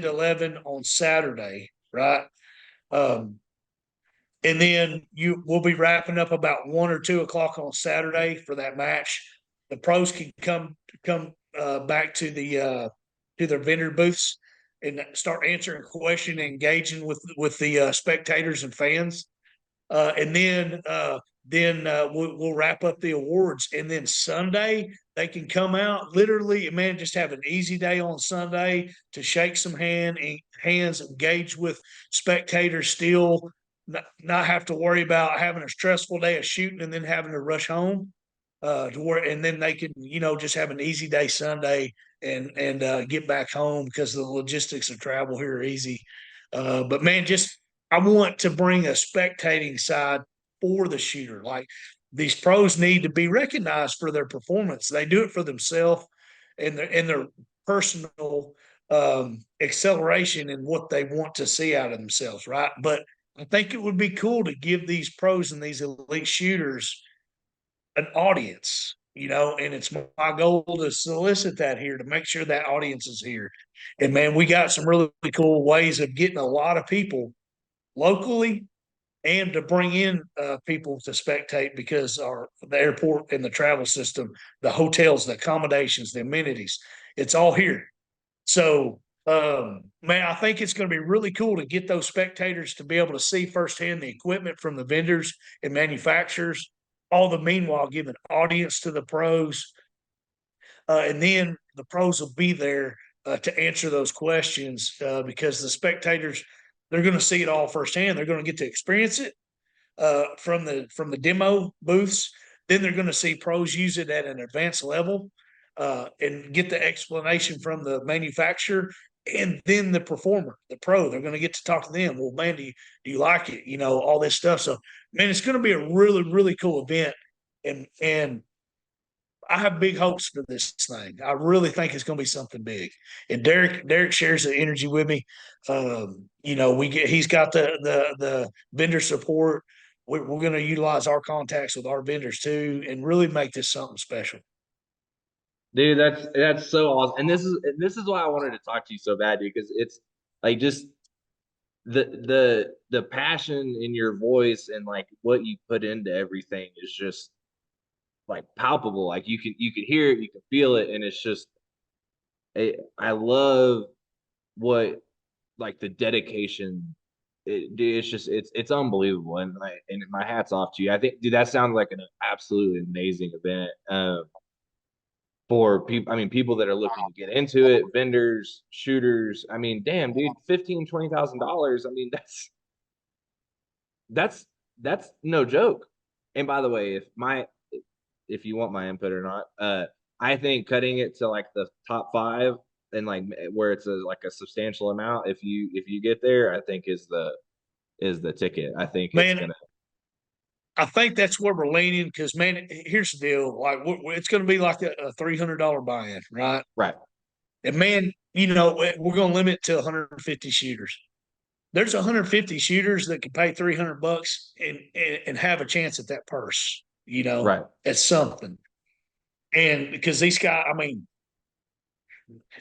to 11 on Saturday, right? Um, and then we'll be wrapping up about 1 or 2 o'clock on Saturday for that match. The pros can come back to their vendor booths and start answering questions, engaging with the spectators and fans. And then we'll wrap up the awards, and then Sunday they can come out literally, man, just have an easy day on Sunday to shake some hands, engage with spectators, still not have to worry about having a stressful day of shooting and then having to rush home. And then they can, just have an easy day Sunday and get back home because the logistics of travel here are easy. But man, just I want to bring a spectating side for the shooter. Like, these pros need to be recognized for their performance. They do it for themselves and their personal acceleration and what they want to see out of themselves, right? But I think it would be cool to give these pros and these elite shooters an audience, and it's my goal to solicit that here, to make sure that audience is here. And man, we got some really cool ways of getting a lot of people locally and to bring in people to spectate, because the airport and the travel system, the hotels, the accommodations, the amenities, it's all here. So, man, I think it's going to be really cool to get those spectators to be able to see firsthand the equipment from the vendors and manufacturers, all the meanwhile giving audience to the pros. And then the pros will be there to answer those questions because the spectators, they're going to see it all firsthand. They're going to get to experience it from the demo booths. Then they're going to see pros use it at an advanced level and get the explanation from the manufacturer. And then the performer, the pro, they're going to get to talk to them. Well, man, do you like it? All this stuff. So, man, it's going to be a really, really cool event. And I have big hopes for this thing. I really think it's going to be something big. And Derek shares the energy with me. He's got the vendor support. We're going to utilize our contacts with our vendors too, and really make this something special. Dude, that's so awesome. And this is why I wanted to talk to you so bad, dude, because it's like just the passion in your voice and like what you put into everything is just like palpable. Like you can hear it, you can feel it, and it's just I love what like the dedication. Dude, it's just it's unbelievable, and my hat's off to you. I think, dude, that sounds like an absolutely amazing event. For people, I mean, people that are looking to get into it, vendors, shooters. I mean, damn, dude, $15,000, $20,000. I mean, that's that's no joke. And by the way, if you want my input or not, I think cutting it to like the top five and like where it's like a substantial amount, if you get there, I think is the ticket. I think it's Man, gonna. I think that's where we're leaning because, man, here's the deal. Like, it's going to be like a $300 buy-in, right? Right. And man, we're going to limit it to 150 shooters. There's 150 shooters that can pay $300 and have a chance at that purse. Right. It's something. And because these guys, I mean,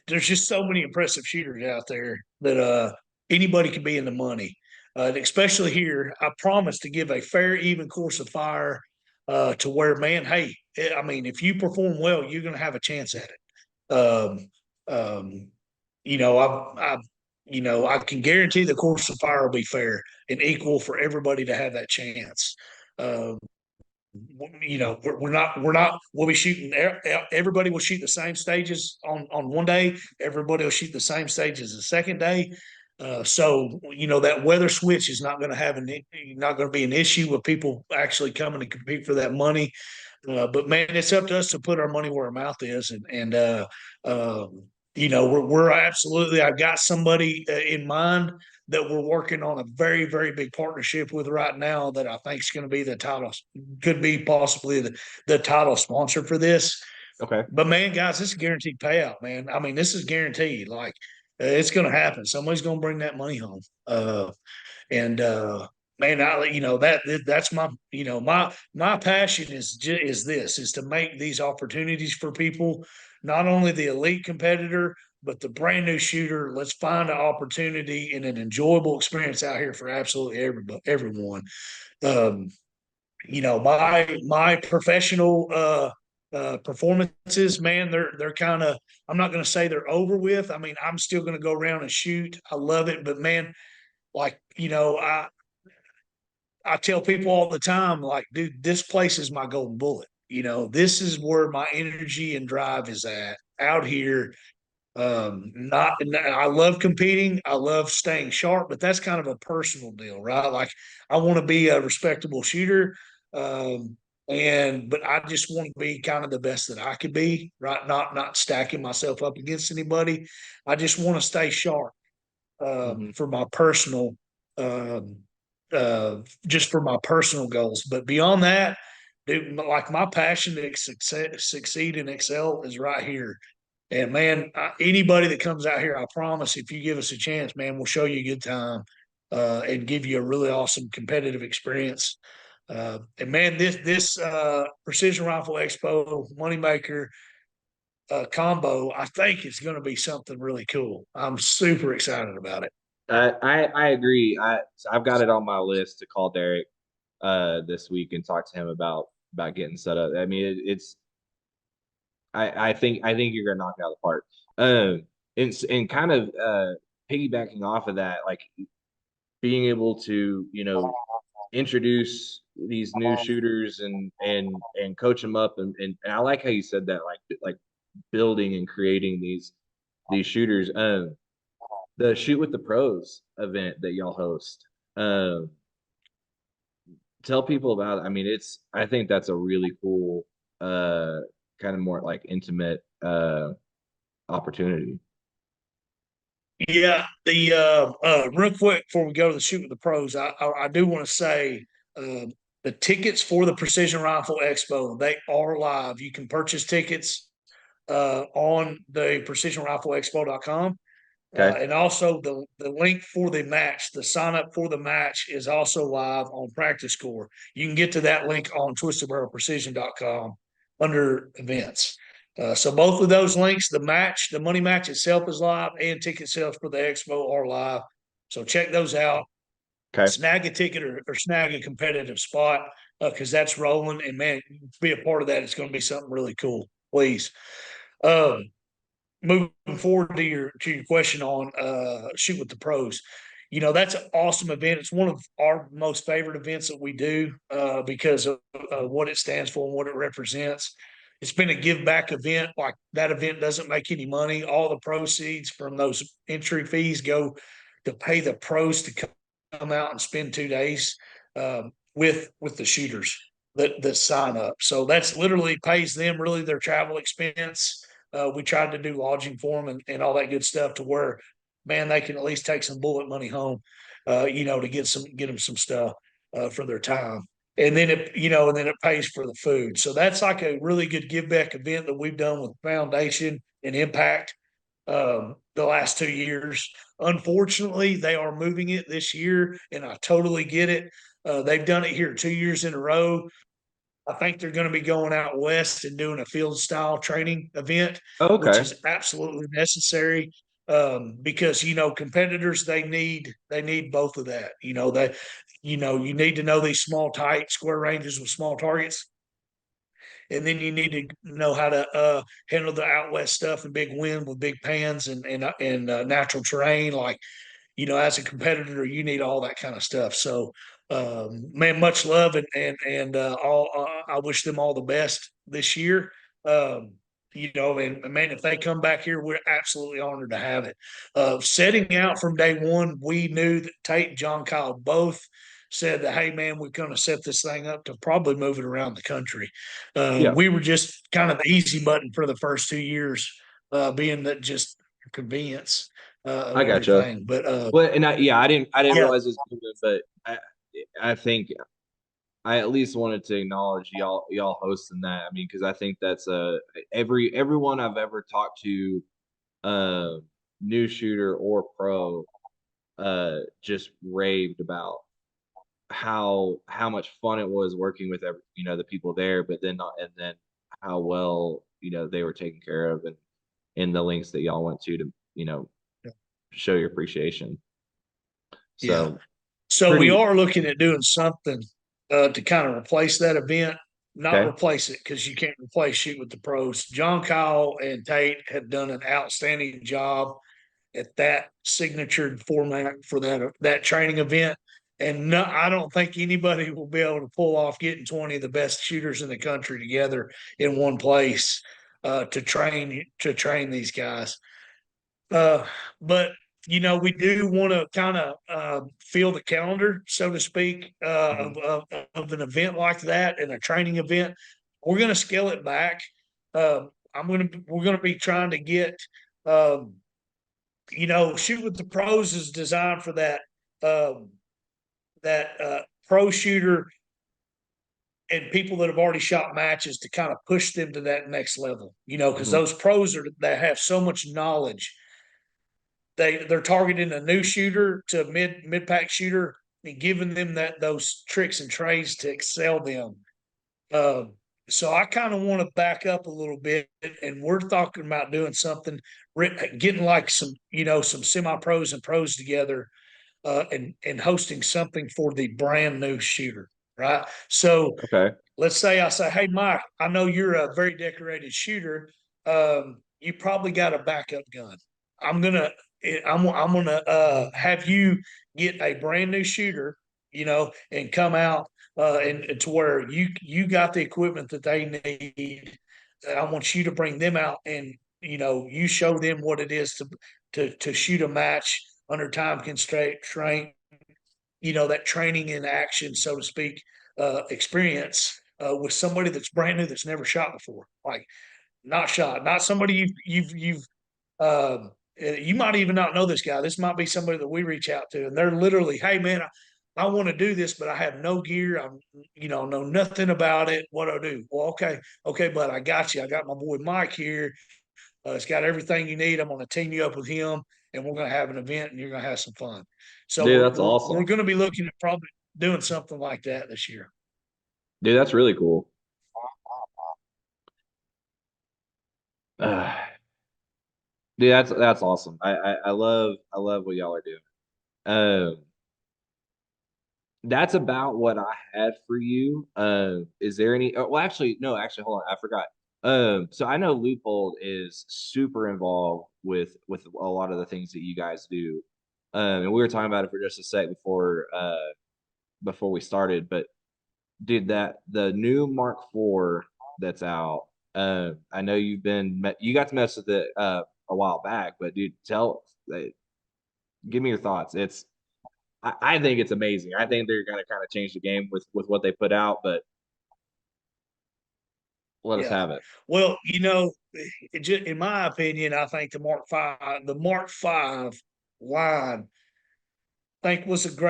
there's just so many impressive shooters out there that anybody can be in the money. Especially here, I promise to give a fair, even course of fire to where, man, hey, I mean, if you perform well, you're going to have a chance at it. Um, um, I can guarantee the course of fire will be fair and equal for everybody to have that chance. Um, we'll be shooting, everybody will shoot the same stages on one day. Everybody will shoot the same stages the second day. So that weather switch is not going to be an issue with people actually coming to compete for that money. But man, it's up to us to put our money where our mouth is, and we're absolutely. I've got somebody in mind that we're working on a very, very big partnership with right now that I think is going to be the title, could be possibly the title sponsor for this. Okay. But man, guys, this is guaranteed payout, man. I mean, this is guaranteed. Like, it's going to happen. Somebody's going to bring that money home. And man, that's my my passion is to make these opportunities for people, not only the elite competitor but the brand new shooter. Let's find an opportunity and an enjoyable experience out here for absolutely everyone. Um, my professional performances, man, they're kind of, I'm not going to say they're over with. I mean, I'm still going to go around and shoot. I love it, but man, like, I tell people all the time, like, dude, this place is my golden bullet. This is where my energy and drive is at out here. Not, I love competing. I love staying sharp, but that's kind of a personal deal, right? Like, I want to be a respectable shooter. But I just want to be kind of the best that I could be, right? Not stacking myself up against anybody. I just want to stay sharp Hmm. for my personal, um, just for my personal goals. But beyond that, dude, like my passion to succeed and excel is right here. And man, anybody that comes out here, I promise, if you give us a chance, man, we'll show you a good time and give you a really awesome competitive experience. And man, this Precision Rifle Expo Moneymaker combo, I think it's going to be something really cool. I'm super excited about it. I agree. I've got it on my list to call Derek this week and talk to him about getting set up. I mean, it's I think you're gonna knock it out of the park. And kind of piggybacking off of that, like being able to introduce these new shooters and coach them up and I like how you said that, like building and creating these shooters. The Shoot with the Pros event that y'all host. Um, tell people about it. I mean, I think that's a really cool uh kind of more like intimate opportunity. Yeah, the real quick before we go to the shoot with the pros, I do want to say uh, the tickets for the Precision Rifle Expo, they are live. You can purchase tickets on the precisionrifleexpo.com. Okay. And also the link for the match, the sign up for the match is also live on Practice Core. You can get to that link on twistedbarrelprecision.com under events. So both of those links, the match, the money match itself is live, and ticket sales for the expo are live. So check those out. Okay. Snag a ticket or snag a competitive spot because that's rolling. And man, be a part of that. It's going to be something really cool. Please. Um, Moving forward to your question on shoot with the pros, that's an awesome event. It's one of our most favorite events that we do because of what it stands for and what it represents. It's been a give back event. Like, that event doesn't make any money. All the proceeds from those entry fees go to pay the pros to come out and spend 2 days with the shooters that sign up. So that's literally pays them really their travel expense. We tried to do lodging for them and all that good stuff to where, man, they can at least take some bullet money home, to get them some stuff for their time. And then it pays for the food. So that's like a really good give back event that we've done with Foundation and Impact the last 2 years. Unfortunately, they are moving it this year, and I totally get it. They've done it here 2 years in a row. I think they're going to be going out west and doing a field style training event, Oh, which okay. is absolutely necessary because competitors they need both of that. You need to know these small tight square ranges with small targets, and then you need to know how to handle the out west stuff and big wind with big pans and natural terrain. Like, as a competitor, you need all that kind of stuff. So, man, much love and all. I wish them all the best this year. Um, and man, if they come back here, we're absolutely honored to have it. Setting out from day one, we knew that Tate and John Kyle both said that, hey, man, we're going to set this thing up to probably move it around the country. Yeah. We were just kind of the easy button for the first 2 years, being that just convenience of I gotcha. everything. But Well, and I didn't yeah, realize it was moving, but I think I at least wanted to acknowledge y'all hosting that. I mean, because I think that's everyone I've ever talked to, uh, new shooter or pro, just raved about how much fun it was working with the people there, but then not and then how well they were taken care of and in the links that y'all went to show your appreciation. yeah. So So we pretty are looking at doing something to kind of replace that event. Not okay. replace it because you can't replace shoot with the pros. John Kyle and Tate have done an outstanding job at that signature format for that training event. And no, I don't think anybody will be able to pull off getting 20 of the best shooters in the country together in one place to train these guys. But we do want to kind of fill the calendar, so to speak, Mhm. of an event like that and a training event. We're going to scale it back. We're going to be trying to get, um, shoot with the pros is designed for um, that pro shooter and people that have already shot matches to kind of push them to that next level. Because Mhm. those pros that have so much knowledge, they're targeting a new shooter to a mid pack shooter and giving them those tricks and trades to excel them. Um, so I kind of want to back up a little bit, and we're talking about doing something, getting like some semi pros and pros together, and hosting something for the brand new shooter, right? So Okay. let's say I say, hey, Mike, I know you're a very decorated shooter. You probably got a backup gun. I'm gonna I'm gonna have you get a brand new shooter, and come out and to where you got the equipment that they need. I want you to bring them out and you show them what it is to shoot a match under time constraint, that training in action, so to speak, experience with somebody that's brand new that's never shot before, like not shot, not somebody you might even not know this guy. This might be somebody that we reach out to, and they're literally, hey man, I want to do this, but I have no gear. I'm, know nothing about it. What do I do? Well, okay, but I got you. I got my boy Mike here. It's got everything you need. I'm going to team you up with him, and we're going to have an event, and you're going to have some fun. So Dude, we're that's we're, we're awesome. going to be looking at probably doing something like that this year. Dude, that's really cool. Uh, dude, that's awesome. I love what y'all are doing. Um, that's about what I had for you. Is there any? Well, actually, no. Actually, hold on. I forgot. So I know Loophole is super involved with a lot of the things that you guys do. And we were talking about it for just a sec before we started. But dude, that the new Mark IV that's out. I know you got to mess with it a while back, but dude, give me your thoughts. I think it's amazing. I think they're going to kind of change the game with what they put out, but let us Yeah. have it. Well, in my opinion, I think the Mark V line, I think was an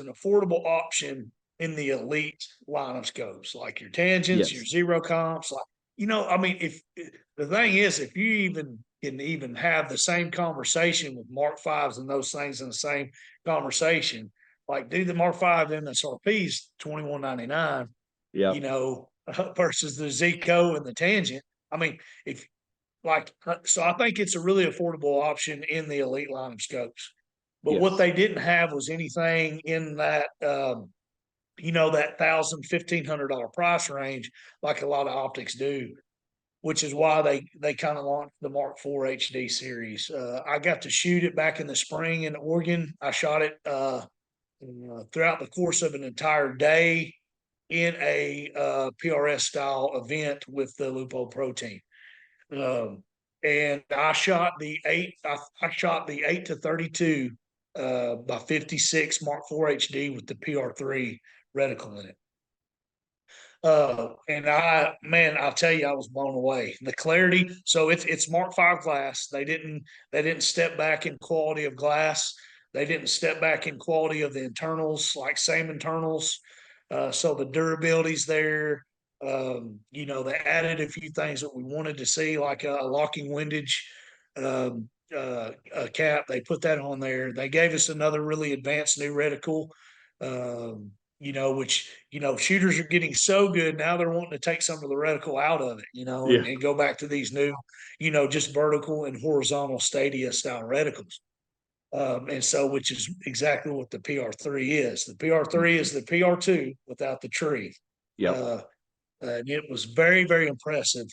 affordable option in the elite line of scopes, like your tangents, your Yes. zero comps. Like, I mean, if the thing is, if you can even have the same conversation with Mark Fives and those things in the same conversation, like do the Mark Five MSRPs $21.99, Yep. versus the Zico and the tangent. I mean, if so I think it's a really affordable option in the elite line of scopes. But what Yes. they didn't have was anything in that $1,000 to $1,500 price range like a lot of optics do, which is why they kind of launched the Mark IV HD series. I got to shoot it back in the spring in Oregon. I shot it throughout the course of an entire day in a PRS style event with the Lupo Pro team. Um, and I shot the 8 to 32 by 56 Mark IV HD with the PR3 reticle in it. And I'll tell you, I was blown away. The clarity. So it's Mark V glass. They didn't step back in quality of glass. They didn't step back in quality of the internals, like same internals. So the durability's there. They added a few things that we wanted to see, like a locking windage a cap. They put that on there. They gave us another really advanced new reticle. Which, shooters are getting so good now they're wanting to take some of the reticle out of it, Yeah. and go back to these new, just vertical and horizontal stadia style reticles. And so, which is exactly what the PR3 is. The PR3 Mhm. is the PR2 without the tree. Yep. Uh, and it was very, very impressive.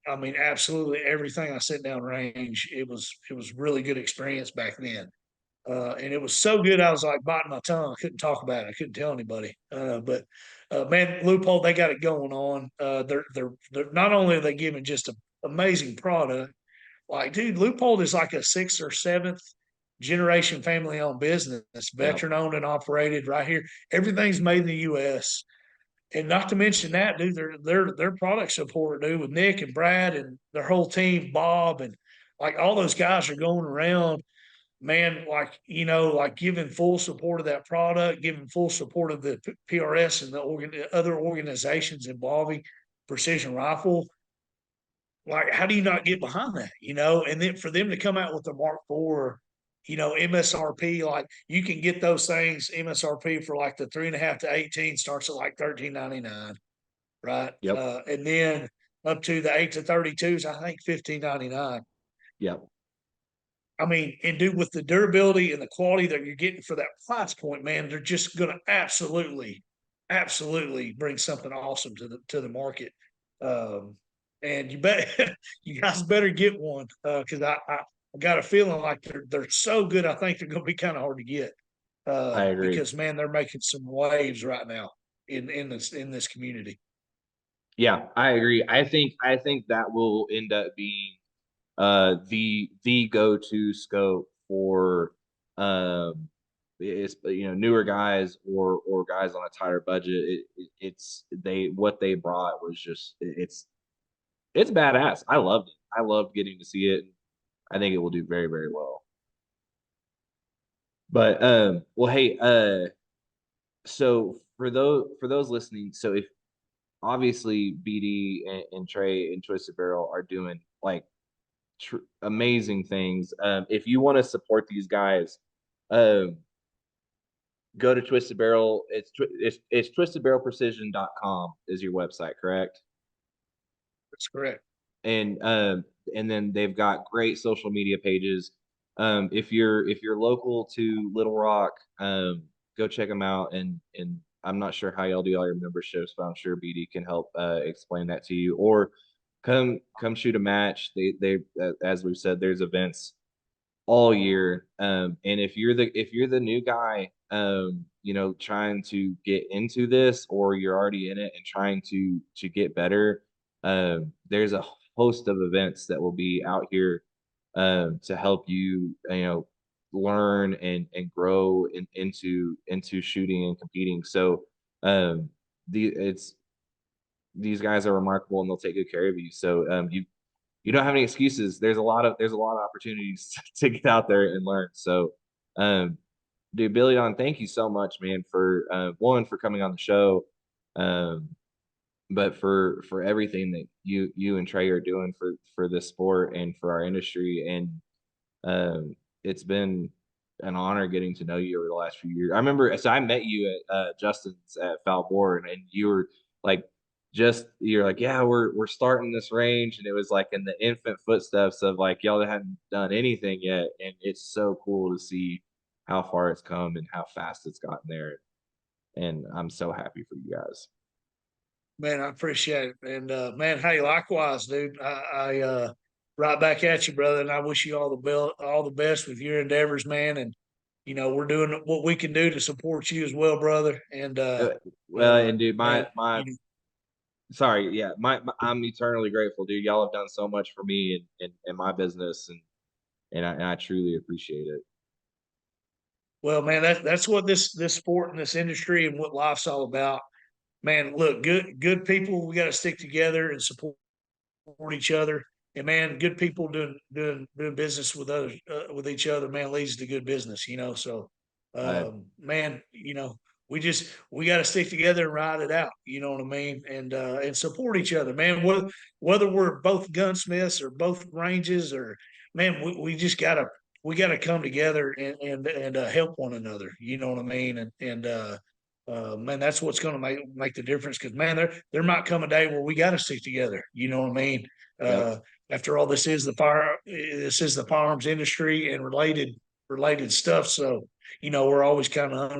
I mean, absolutely everything I sent down range. It was really good experience back then. And it was so good, I was like biting my tongue. I couldn't talk about it. I couldn't tell anybody. But man, Loophole, they got it going on. They're not only are they giving just an amazing product, like dude, Loophole is like a sixth or seventh generation family owned business, Yep. veteran owned and operated right here. Everything's made in the U.S. And not to mention that, dude, their product support, dude, with Nick and Brad and their whole team, Bob, and like all those guys are going around, man, like like giving full support of that product, giving full support of the PRS and the other organizations involving precision rifle. Like, how do you not get behind that? And then for them to come out with the Mark IV, MSRP, like you can get those things MSRP for like the 3.5 to 18 starts at like 13.99, right? Yep. And then up to the 8 to 32s, I think 15.99. Yep. I mean, and dude, with the durability and the quality that you're getting for that price point, man, they're just going to absolutely bring something awesome to the market. Um, and you bet you guys better get one because I got a feeling like they're so good. I think they're going to be kind of hard to get I agree. because man, they're making some waves right now in this community. Yeah, I agree. I think that will end up being the go-to scope for it's newer guys or guys on a tighter budget. It's they what they brought was just it's badass. I loved it. I loved getting to see it. I think it will do very, very well. But well, hey, so for those listening, so if obviously BD and Trey and Twisted Barrel are doing like amazing things. If you want to support these guys, um, go to Twisted Barrel. It's twistedbarrelprecision.com is your website, correct? That's correct. And and then they've got great social media pages. If you're local to Little Rock, go check them out. And I'm not sure how y'all do all your memberships, but I'm sure BD can help explain that to you. Or come shoot a match. They as we've said, there's events all year. And if you're the new guy, trying to get into this, or you're already in it and trying to get better, there's a host of events that will be out here to help you, learn and grow into shooting and competing. So it's these guys are remarkable and they'll take good care of you. So you don't have any excuses. There's a lot of opportunities to get out there and learn. So, um, dude, Billy Don, thank you so much, man, for one for coming on the show, um, but for everything that you and Trey are doing for this sport and for our industry. And it's been an honor getting to know you over the last few years. I remember, so I met you at Justin's at Falbourne, and you were like, you're like, yeah, we're starting this range, and it was like in the infant footsteps of like y'all hadn't done anything yet, and it's so cool to see how far it's come and how fast it's gotten there, and I'm so happy for you guys. Man, I appreciate it. And man, hey, likewise, dude. I right back at you, brother. And I wish you all the best with your endeavors, man. And we're doing what we can do to support you as well, brother. And Uh, well, and dude, man, my sorry, yeah, I'm eternally grateful, dude. Y'all have done so much for me and my business, and I truly appreciate it. well, man, that's what this sport and this industry and what life's all about. man, look, good people. We got to stick together and support each other. And man, good people doing business with others with each other, man, leads to good business. So I man, we got to stick together and ride it out. You know what I mean? And support each other, man. Whether we're both gunsmiths or both ranges, or man, we gotta come together and help one another. You know what I mean? Man, that's what's going to make the difference. Because man, there might come a day where we got to stick together. You know what I mean? Yep. Uh, After all, this is the firearms industry and related stuff. So we're always kind of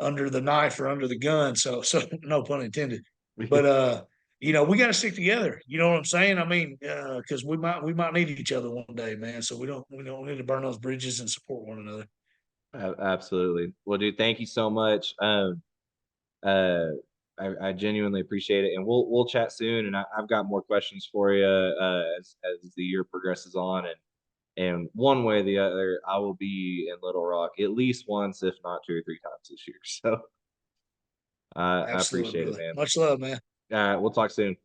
under the knife or under the gun. So no pun intended. But we got to stick together. You know what I'm saying? I mean, because we might need each other one day, man. So we don't need to burn those bridges and support one another. Absolutely. Well, dude, thank you so much. Uh, I genuinely appreciate it, and we'll chat soon. And I've got more questions for you as the year progresses on, and one way or the other, I will be in Little Rock at least once, if not 2 or 3 times this year. So I Absolutely, appreciate it, brother. man. Much love, man. We'll talk soon.